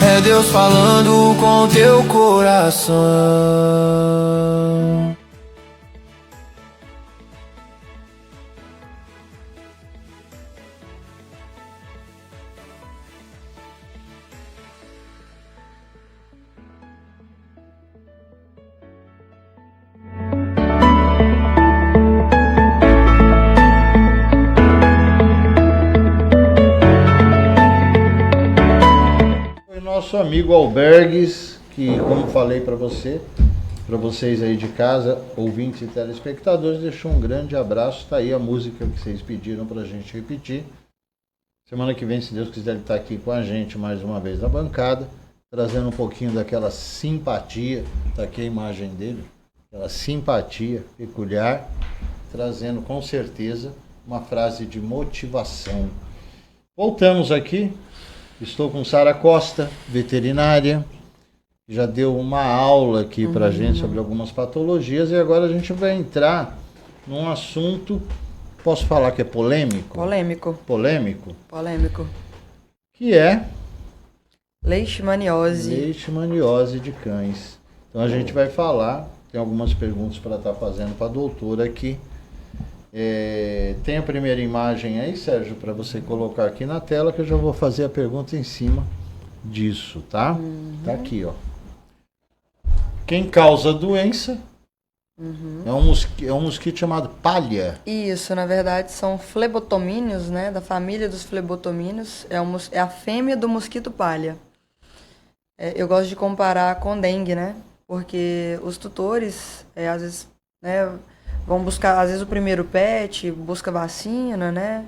é Deus falando com teu coração. Nosso amigo Albergues, que como falei para vocês aí de casa, ouvintes e telespectadores, deixou um grande abraço. Tá aí a música que vocês pediram pra gente repetir. Semana que vem, se Deus quiser, ele tá aqui com a gente mais uma vez na bancada, trazendo um pouquinho daquela simpatia, tá aqui a imagem dele, aquela simpatia peculiar, trazendo com certeza uma frase de motivação. Voltamos aqui. Estou com Sara Costa, veterinária, já deu uma aula aqui pra gente sobre algumas patologias e agora a gente vai entrar num assunto, posso falar que é polêmico? Polêmico, que é leishmaniose de cães. Então a gente vai falar, tem algumas perguntas para estar fazendo para a doutora aqui. Tem a primeira imagem aí, Sérgio, para você colocar aqui na tela, que eu já vou fazer a pergunta em cima disso, tá? Tá aqui, ó. Quem causa a doença é um mosquito chamado palha. Isso, na verdade são flebotomíneos, né? Da família dos flebotomíneos. É a fêmea do mosquito palha. Eu gosto de comparar com dengue, né? Porque os tutores, às vezes, né, vão buscar, às vezes, o primeiro pet, busca vacina, né?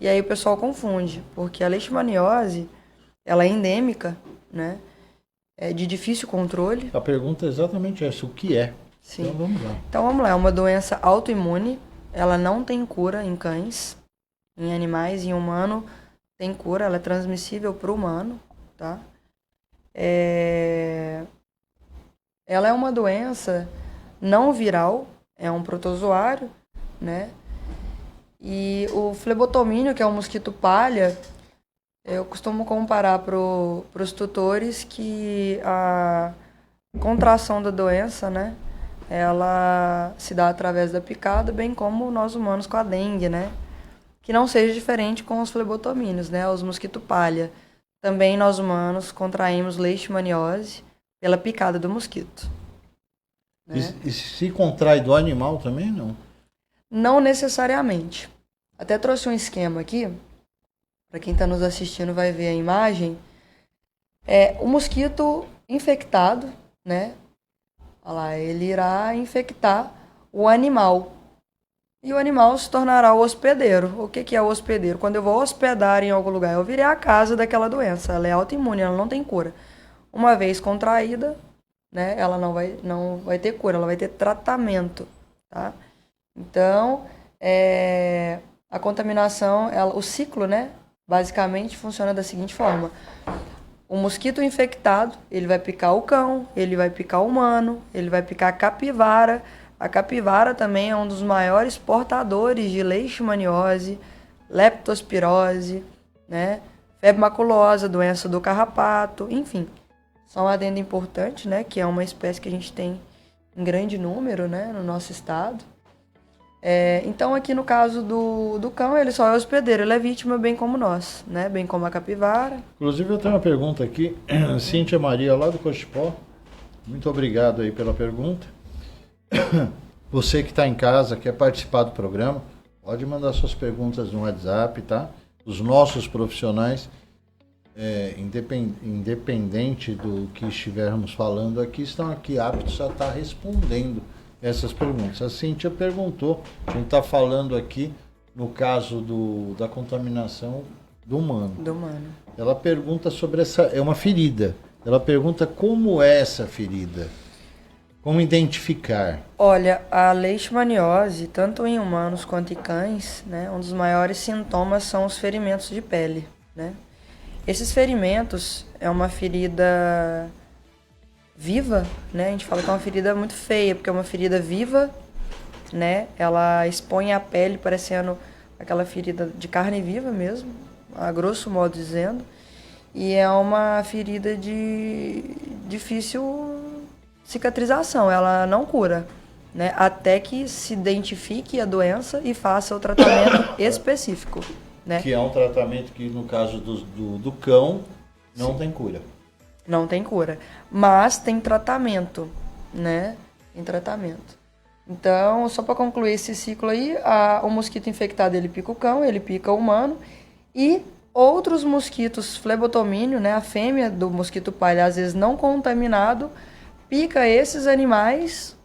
E aí o pessoal confunde, porque a leishmaniose, ela é endêmica, né? É de difícil controle. A pergunta é exatamente essa, o que é? Sim. Então vamos lá. Então vamos lá, é uma doença autoimune, ela não tem cura em cães, em animais, em humano tem cura, ela é transmissível para o humano, tá? Ela é uma doença não viral, é um protozoário, né? E o flebotomínio, que é um mosquito palha, eu costumo comparar para os tutores que a contração da doença, né? Ela se dá através da picada, bem como nós humanos com a dengue, né? Que não seja diferente com os flebotomínios, né? Os mosquito palha. Também nós humanos contraímos leishmaniose pela picada do mosquito. Né? E se contrai do animal também, não? Não necessariamente. Até trouxe um esquema aqui, para quem está nos assistindo vai ver a imagem. O mosquito infectado, né? Olha lá, ele irá infectar o animal. E o animal se tornará o hospedeiro. O que é o hospedeiro? Quando eu vou hospedar em algum lugar, eu virei a casa daquela doença. Ela é autoimune, ela não tem cura. Uma vez contraída, né, ela não vai ter cura, ela vai ter tratamento. Tá? Então, a contaminação, o ciclo, né, basicamente funciona da seguinte forma. O mosquito infectado, ele vai picar o cão, ele vai picar o humano, ele vai picar a capivara. A capivara também é um dos maiores portadores de leishmaniose, leptospirose, né? Febre maculosa, doença do carrapato, enfim. Só um adendo importante, né? Que é uma espécie que a gente tem em grande número, né? No nosso estado. Então, aqui no caso do cão, ele só é hospedeiro, ele é vítima bem como nós, né? Bem como a capivara. Inclusive, eu tenho uma pergunta aqui. Cíntia Maria, lá do Cochipó. Muito obrigado aí pela pergunta. Você que está em casa, quer participar do programa, pode mandar suas perguntas no WhatsApp, tá? Os nossos profissionais, independente do que estivermos falando aqui, estão aqui aptos a estar respondendo essas perguntas. A Cíntia perguntou, a gente está falando aqui no caso da contaminação do humano. Do humano. Ela pergunta sobre é uma ferida. Ela pergunta como é essa ferida. Como identificar? Olha, a leishmaniose, tanto em humanos quanto em cães, né, um dos maiores sintomas são os ferimentos de pele, né? Esses ferimentos é uma ferida viva, né? A gente fala que é uma ferida muito feia, porque é uma ferida viva, né? Ela expõe a pele parecendo aquela ferida de carne viva mesmo, a grosso modo dizendo. E é uma ferida de difícil cicatrização, ela não cura, né? Até que se identifique a doença e faça o tratamento específico, né? Que é um tratamento que, no caso do cão, não tem cura. Não tem cura, mas tem tratamento, né? Tem tratamento. Então, só para concluir esse ciclo aí, o mosquito infectado, ele pica o cão, ele pica o humano, e outros mosquitos flebotomínio, né? A fêmea do mosquito palha, às vezes não contaminado, pica esses animais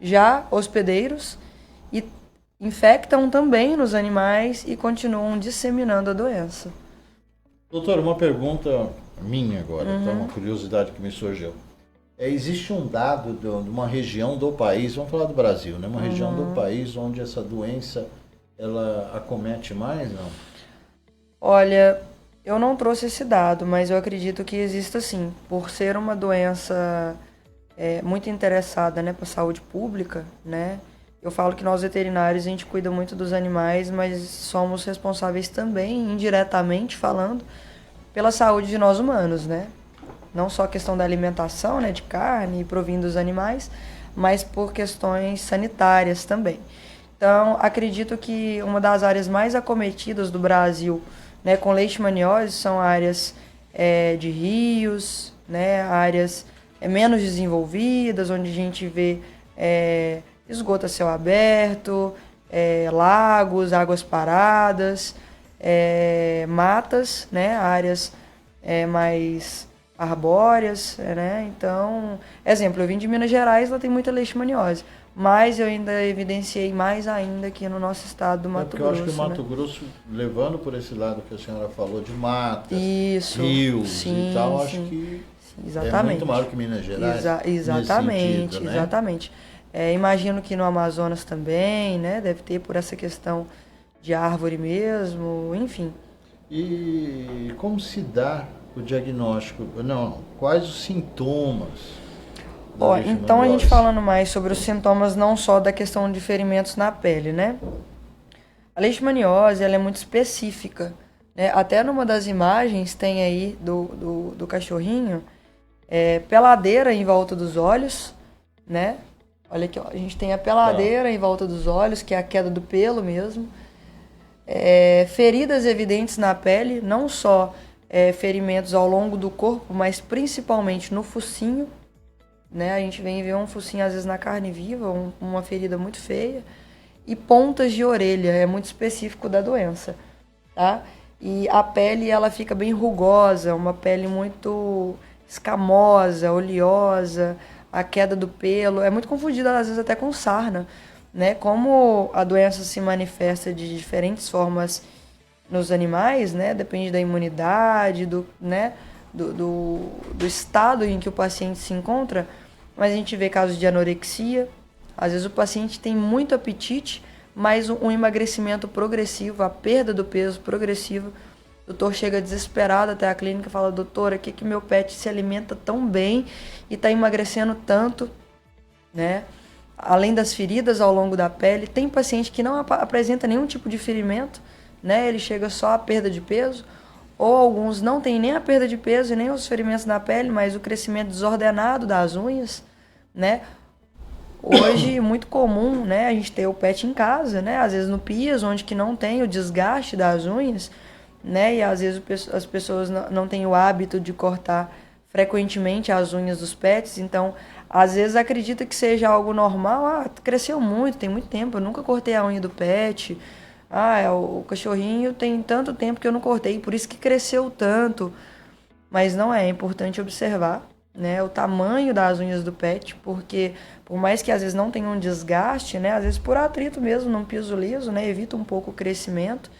já hospedeiros e infectam também nos animais e continuam disseminando a doença. Doutor, uma pergunta minha agora, tá? Uma curiosidade que me surgiu. Existe um dado de uma região do país, vamos falar do Brasil, né? Uma região do país onde essa doença ela acomete mais, não? Olha, eu não trouxe esse dado, mas eu acredito que exista sim, por ser uma doença muito interessada, né, para a saúde pública, né? Eu falo que nós veterinários a gente cuida muito dos animais, mas somos responsáveis também, indiretamente falando, pela saúde de nós humanos, né? Não só a questão da alimentação, né, de carne e provindo dos animais, mas por questões sanitárias também. Então, acredito que uma das áreas mais acometidas do Brasil, né, com leishmaniose são áreas de rios, né, áreas menos desenvolvidas, onde a gente vê esgoto a céu aberto, lagos, águas paradas, matas, né, áreas mais arbóreas, né? Então, exemplo, eu vim de Minas Gerais, lá tem muita leishmaniose, mas eu ainda evidenciei mais ainda aqui no nosso estado do Mato Porque Grosso. eu acho que o Mato né? Grosso, levando por esse lado que a senhora falou, de matas, Isso, rios sim, e tal, sim. acho que Exatamente. é muito maior que Minas Gerais. Exatamente, nesse sentido, né? exatamente. Imagino que no Amazonas também, né? Deve ter por essa questão de árvore mesmo, enfim. E como se dá o diagnóstico? Não, quais os sintomas da Ó, então a gente leishmaniose? falando mais sobre os sintomas não só da questão de ferimentos na pele, né? A leishmaniose, ela é muito específica, né? Até numa das imagens tem aí do cachorrinho, peladeira em volta dos olhos, né? Olha aqui, ó, a gente tem a peladeira em volta dos olhos, que é a queda do pelo mesmo. Feridas evidentes na pele, não só ferimentos ao longo do corpo, mas principalmente no focinho, né? A gente vem ver um focinho às vezes na carne viva, uma ferida muito feia. E pontas de orelha, é muito específico da doença, tá? E a pele, ela fica bem rugosa, uma pele muito escamosa, oleosa, a queda do pelo, é muito confundida às vezes até com sarna, né? Como a doença se manifesta de diferentes formas nos animais, né? Depende da imunidade, né? do estado em que o paciente se encontra, mas a gente vê casos de anorexia. Às vezes o paciente tem muito apetite, mas um emagrecimento progressivo, a perda do peso progressivo. O doutor chega desesperado até a clínica e fala: doutora, que meu pet se alimenta tão bem e está emagrecendo tanto, né? Além das feridas ao longo da pele, tem paciente que não apresenta nenhum tipo de ferimento, né? Ele chega só à perda de peso, ou alguns não tem nem a perda de peso e nem os ferimentos na pele, mas o crescimento desordenado das unhas, né? Hoje, muito comum, né, a gente ter o pet em casa, né? Às vezes no piso, onde que não tem o desgaste das unhas, né? E às vezes as pessoas não têm o hábito de cortar frequentemente as unhas dos pets, então às vezes acredita que seja algo normal. Cresceu muito, tem muito tempo, eu nunca cortei a unha do pet. O cachorrinho tem tanto tempo que eu não cortei, por isso que cresceu tanto. Mas não é importante observar, né, o tamanho das unhas do pet, porque por mais que às vezes não tenha um desgaste, né, às vezes por atrito mesmo, num piso liso, né, evita um pouco o crescimento.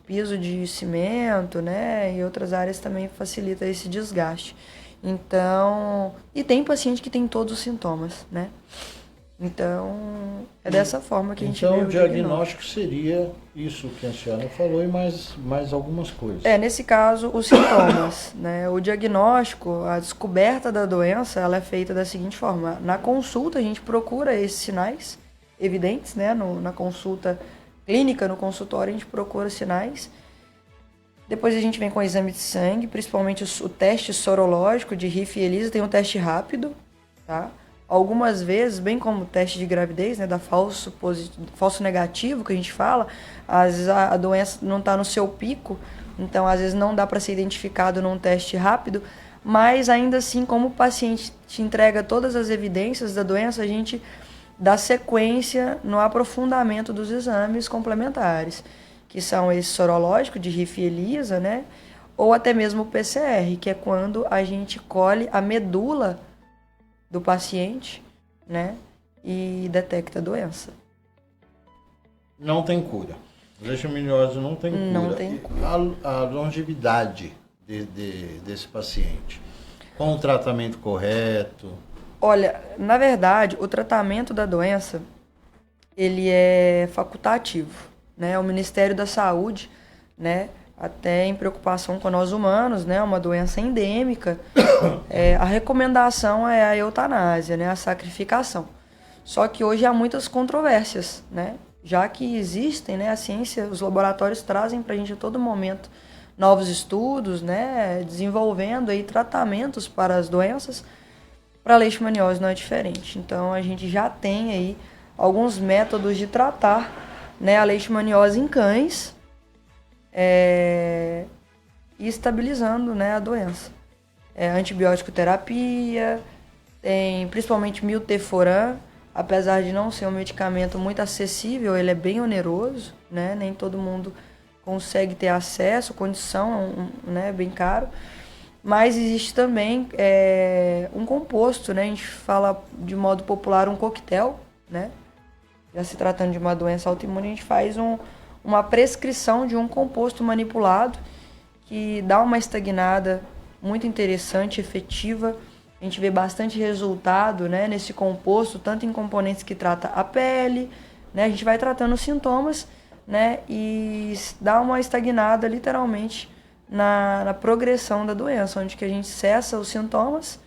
Piso de cimento, né, e outras áreas também facilita esse desgaste. Então, e tem paciente que tem todos os sintomas, né? Então, é dessa forma que a gente vê o diagnóstico seria isso que a senhora falou e mais algumas coisas. Nesse caso, os sintomas, né? O diagnóstico, a descoberta da doença, ela é feita da seguinte forma: na consulta a gente procura esses sinais evidentes, né? Na consulta clínica, no consultório, a gente procura sinais. Depois a gente vem com o exame de sangue, principalmente o teste sorológico de Riff e ELISA, tem um teste rápido, tá? Algumas vezes, bem como o teste de gravidez, né, da falso negativo que a gente fala, às vezes a doença não está no seu pico, então às vezes não dá para ser identificado num teste rápido, mas ainda assim, como o paciente te entrega todas as evidências da doença, a gente dá sequência no aprofundamento dos exames complementares, que são esse sorológico de Riff e ELISA, né? Ou até mesmo o PCR, que é quando a gente colhe a medula do paciente, né? E detecta a doença. Não tem cura. Leishmaniose não tem cura. Não tem cura. A longevidade desse paciente, com o tratamento correto? Olha, na verdade, o tratamento da doença, ele é facultativo, né? O Ministério da Saúde, né, até em preocupação com nós humanos, né, uma doença endêmica, a recomendação é a eutanásia, né, a sacrificação. Só que hoje há muitas controvérsias, né, já que existem, né, a ciência, os laboratórios trazem para a gente a todo momento novos estudos, né, desenvolvendo aí tratamentos para as doenças. Para a leishmaniose não é diferente. Então a gente já tem aí alguns métodos de tratar, né, a leishmaniose em cães, e estabilizando, né, a doença. Antibiótico terapia, tem principalmente milteforam, apesar de não ser um medicamento muito acessível, ele é bem oneroso, né, nem todo mundo consegue ter acesso, condição, né, bem caro. Mas existe também um composto, né? A gente fala de modo popular um coquetel, né? Já se tratando de uma doença autoimune, a gente faz uma prescrição de um composto manipulado que dá uma estagnada muito interessante, efetiva. A gente vê bastante resultado, né, nesse composto, tanto em componentes que trata a pele, né? A gente vai tratando os sintomas, né? E dá uma estagnada, literalmente, na progressão da doença, onde que a gente cessa os sintomas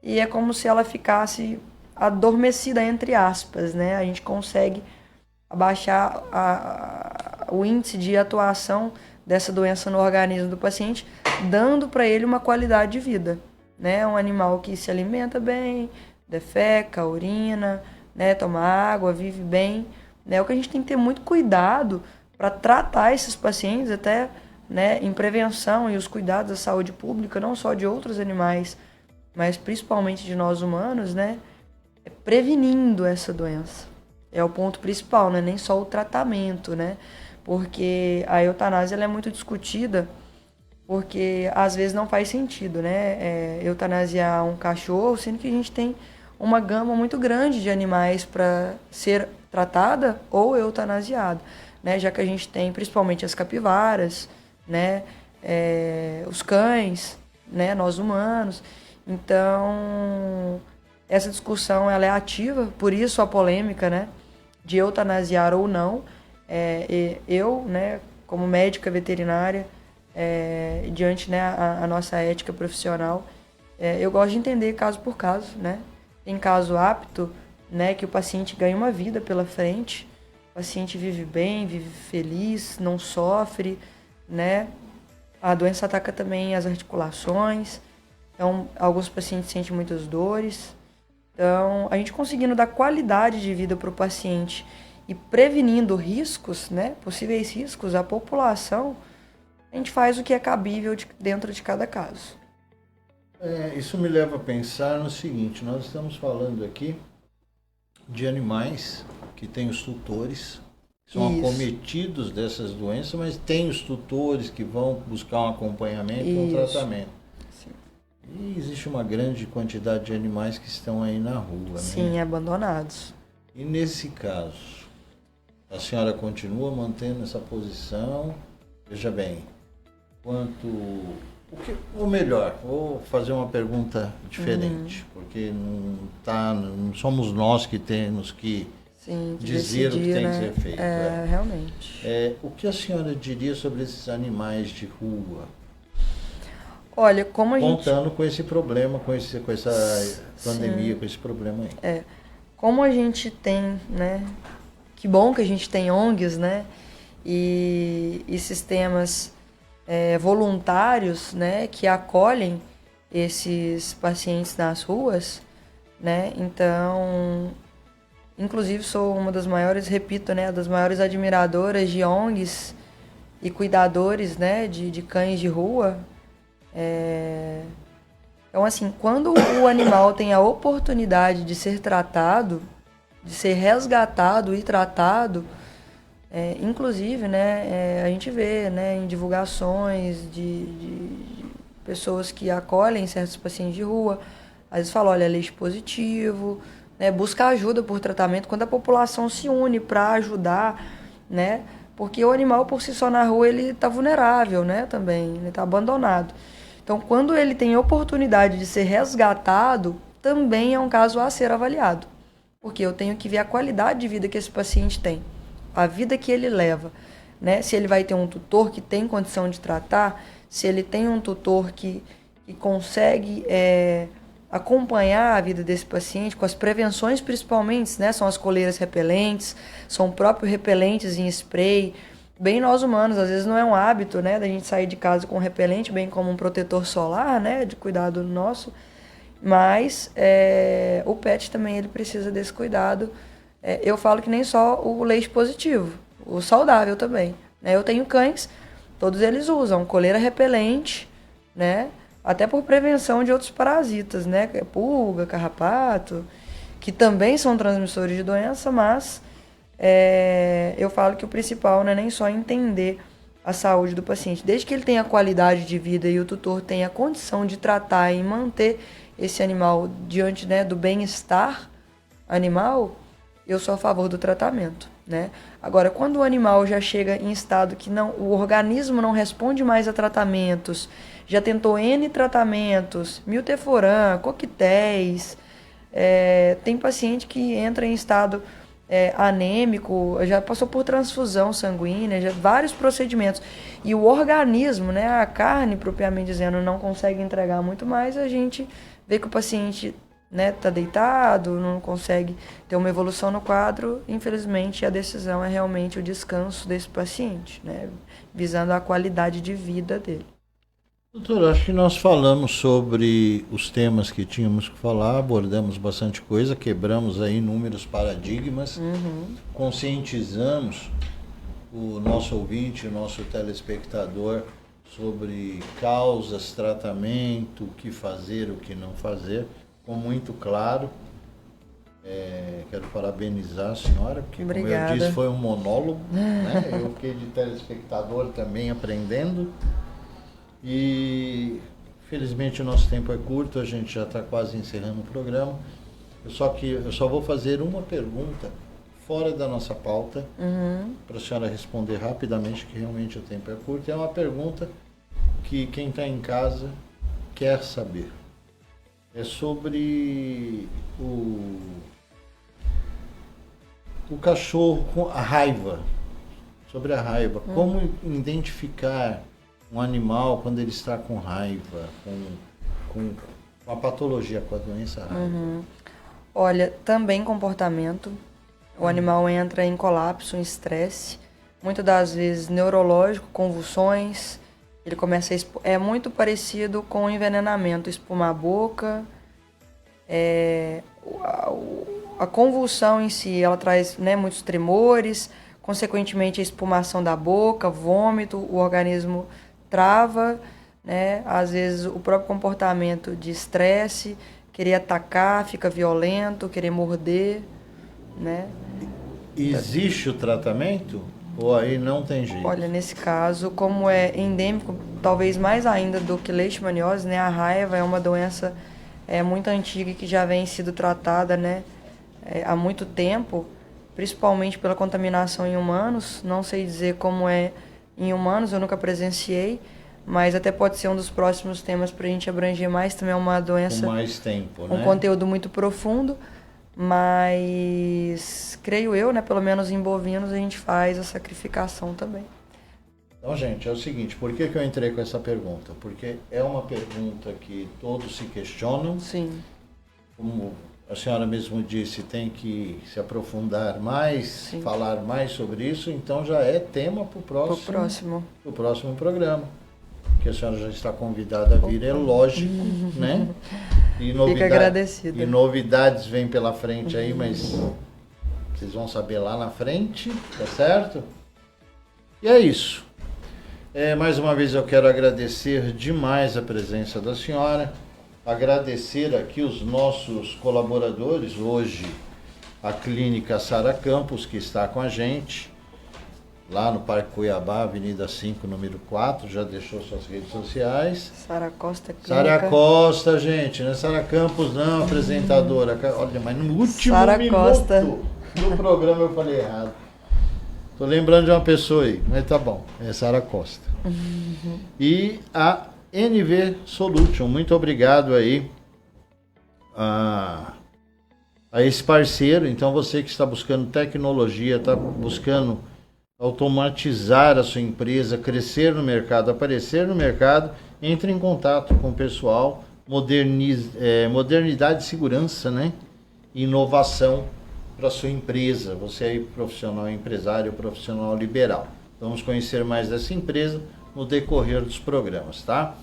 e é como se ela ficasse adormecida, entre aspas, né? A gente consegue abaixar o índice de atuação dessa doença no organismo do paciente, dando para ele uma qualidade de vida, né? Um animal que se alimenta bem, defeca, urina, né? Toma água, vive bem, né? O que a gente tem que ter muito cuidado para tratar esses pacientes, até, né, em prevenção e os cuidados da saúde pública, não só de outros animais, mas principalmente de nós humanos, né? É prevenindo essa doença. É o ponto principal, né? Nem só o tratamento, né? Porque a eutanásia ela é muito discutida, porque às vezes não faz sentido, né? Eutanasiar um cachorro, sendo que a gente tem uma gama muito grande de animais para ser tratada ou eutanasiada, né? Já que a gente tem principalmente as capivaras, né? Os cães, né? Nós humanos. Então, essa discussão ela é ativa, por isso a polêmica, né, de eutanasiar ou não. Eu, né, como médica veterinária, diante, né, a nossa ética profissional, eu gosto de entender caso por caso, né? Tem caso apto, né, que o paciente ganha uma vida pela frente, o paciente vive bem, vive feliz, não sofre, né? A doença ataca também as articulações, então alguns pacientes sentem muitas dores. Então, a gente conseguindo dar qualidade de vida para o paciente e prevenindo riscos, né, possíveis riscos à população, a gente faz o que é cabível dentro de cada caso. Isso me leva a pensar no seguinte: nós estamos falando aqui de animais que têm os tutores, que são acometidos dessas doenças, mas tem os tutores que vão buscar um acompanhamento e um tratamento. E existe uma grande quantidade de animais que estão aí na rua, Sim, né? abandonados. E nesse caso, a senhora continua mantendo essa posição? Veja bem, ou melhor, vou fazer uma pergunta diferente, porque não somos nós que temos que dizer o que tem que ser feito. Realmente. O que a senhora diria sobre esses animais de rua? Olha, como a gente... Contando com esse problema, com essa pandemia, com esse problema aí. Como a gente tem, né? Que bom que a gente tem ONGs, né? E sistemas voluntários, né? Que acolhem esses pacientes nas ruas, né? Então, inclusive sou uma das maiores, repito, né? Das maiores admiradoras de ONGs e cuidadores, né? De cães de rua. Então, assim, quando o animal tem a oportunidade de ser tratado, de ser resgatado e tratado, inclusive, né, a gente vê, né, em divulgações de pessoas que acolhem certos pacientes de rua, às vezes falam, olha, leite positivo, né, busca ajuda por tratamento, quando a população se une para ajudar, né, porque o animal por si só na rua ele está vulnerável, né, também, ele está abandonado. Então, quando ele tem oportunidade de ser resgatado, também é um caso a ser avaliado. Porque eu tenho que ver a qualidade de vida que esse paciente tem, a vida que ele leva, né? Se ele vai ter um tutor que tem condição de tratar, se ele tem um tutor que consegue acompanhar a vida desse paciente, com as prevenções principalmente, né? São as coleiras repelentes, são próprios repelentes em spray. Bem nós humanos, às vezes não é um hábito, né, da gente sair de casa com repelente, bem como um protetor solar, né, de cuidado nosso, mas o pet também ele precisa desse cuidado. Eu falo que nem só o leite positivo, o saudável também, né? Eu tenho cães, todos eles usam coleira repelente, né, até por prevenção de outros parasitas, né, pulga, carrapato, que também são transmissores de doença, mas eu falo que o principal não é nem só entender a saúde do paciente. Desde que ele tenha qualidade de vida e o tutor tenha condição de tratar e manter esse animal diante, né, do bem-estar animal, eu sou a favor do tratamento, né? Agora, quando o animal já chega em estado que o organismo não responde mais a tratamentos, já tentou N tratamentos, milteforam, coquetéis, tem paciente que entra em estado anêmico, já passou por transfusão sanguínea, vários procedimentos. E o organismo, né, a carne, propriamente dizendo, não consegue entregar muito mais, a gente vê que o paciente, né, tá deitado, não consegue ter uma evolução no quadro. Infelizmente, a decisão é realmente o descanso desse paciente, né, visando a qualidade de vida dele. Doutor, acho que nós falamos sobre os temas que tínhamos que falar, abordamos bastante coisa, quebramos aí inúmeros paradigmas, conscientizamos o nosso ouvinte, o nosso telespectador sobre causas, tratamento, o que fazer, o que não fazer, ficou muito claro. Quero parabenizar a senhora, porque Obrigada. Como eu disse, foi um monólogo, né? Eu fiquei de telespectador também aprendendo. E felizmente o nosso tempo é curto, a gente já está quase encerrando o programa. Eu só vou fazer uma pergunta fora da nossa pauta, para a senhora responder rapidamente, que realmente o tempo é curto. É uma pergunta que quem está em casa quer saber. É sobre o cachorro com a raiva. Sobre a raiva. Como identificar um animal quando ele está com raiva, com a patologia, com a doença raiva? Olha, também comportamento. O animal entra em colapso, em estresse, muitas das vezes neurológico, convulsões. Ele começa é muito parecido com o envenenamento, espumar a boca. A convulsão em si, ela traz, né, muitos tremores, consequentemente a espumação da boca, vômito, o organismo trava, né? Às vezes o próprio comportamento de estresse, querer atacar, fica violento, querer morder, né? Existe o tratamento ou aí não tem jeito? Olha, nesse caso, como é endêmico, talvez mais ainda do que leishmaniose, né? A raiva é uma doença muito antiga que já vem sido tratada, né, há muito tempo, principalmente pela contaminação em humanos. Não sei dizer como é em humanos, eu nunca presenciei, mas até pode ser um dos próximos temas para a gente abranger mais. Também é uma doença com mais tempo, um né? conteúdo muito profundo, mas creio eu, né, pelo menos em bovinos a gente faz a sacrificação também. Então, gente, é o seguinte, por que eu entrei com essa pergunta? Porque é uma pergunta que todos se questionam. Sim. Como a senhora mesmo disse, tem que se aprofundar mais, Sim, falar mais sobre isso, então já é tema para o próximo programa. Que a senhora já está convidada a vir, é lógico, né? Fica agradecida. E novidades vêm pela frente aí, mas vocês vão saber lá na frente, tá certo? E é isso. Mais uma vez eu quero agradecer demais a presença da senhora, agradecer aqui os nossos colaboradores, hoje a Clínica Sara Campos, que está com a gente, lá no Parque Cuiabá, Avenida 5, número 4, já deixou suas redes sociais. Sara Costa Clínica. Sara Costa, gente, não é Sara Campos não, apresentadora. Olha, mas no último Sara minuto Costa do programa eu falei errado. Tô lembrando de uma pessoa aí, mas tá bom, é Sara Costa. E a NV Solution, muito obrigado aí a esse parceiro. Então você que está buscando tecnologia, está buscando automatizar a sua empresa, crescer no mercado, aparecer no mercado, entre em contato com o pessoal, modernidade e segurança, né? Inovação para a sua empresa, você aí profissional empresário, profissional liberal. Vamos conhecer mais dessa empresa no decorrer dos programas, tá?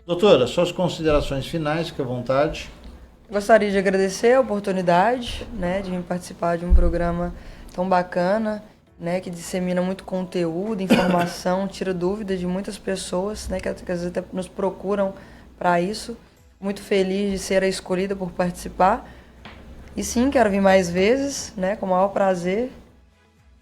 Doutora, suas considerações finais, fique à vontade. Gostaria de agradecer a oportunidade, né, de vir participar de um programa tão bacana, né, que dissemina muito conteúdo, informação, tira dúvidas de muitas pessoas, né, que às vezes até nos procuram para isso. Muito feliz de ser a escolhida por participar. E sim, quero vir mais vezes, né, com o maior prazer.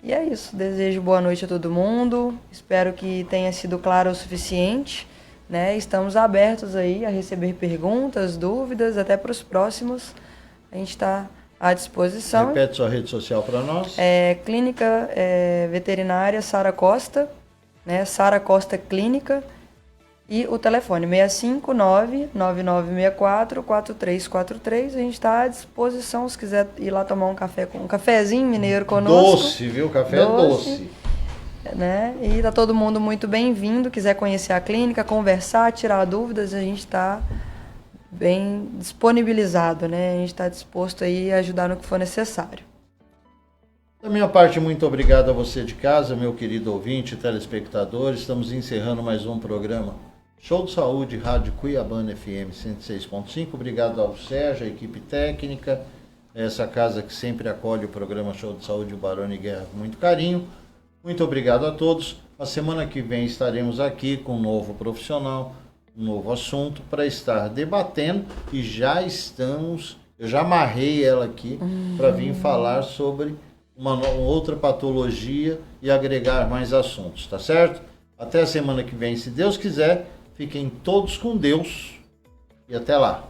E é isso, desejo boa noite a todo mundo, espero que tenha sido claro o suficiente, né? Estamos abertos aí a receber perguntas, dúvidas, até para os próximos, a gente está à disposição. Repete sua rede social para nós. Clínica Veterinária Sara Costa, né? Sara Costa Clínica, e o telefone 659-9964-4343. A gente está à disposição, se quiser ir lá tomar um cafezinho mineiro conosco. Doce, viu? Café é doce. Né? E tá todo mundo muito bem-vindo. Quiser conhecer a clínica, conversar, tirar dúvidas, a gente está bem disponibilizado, né? A gente está disposto aí a ajudar no que for necessário. Da minha parte, muito obrigado a você de casa, meu querido ouvinte, telespectador. Estamos encerrando mais um programa Show de Saúde, Rádio Cuiabana FM 106.5. Obrigado ao Sérgio, a equipe técnica, essa casa que sempre acolhe o programa Show de Saúde, o Barone Guerra, com muito carinho. Muito obrigado a todos. A semana que vem estaremos aqui com um novo profissional, um novo assunto para estar debatendo, e eu já amarrei ela aqui para vir falar sobre uma outra patologia e agregar mais assuntos, tá certo? Até a semana que vem, se Deus quiser. Fiquem todos com Deus e até lá.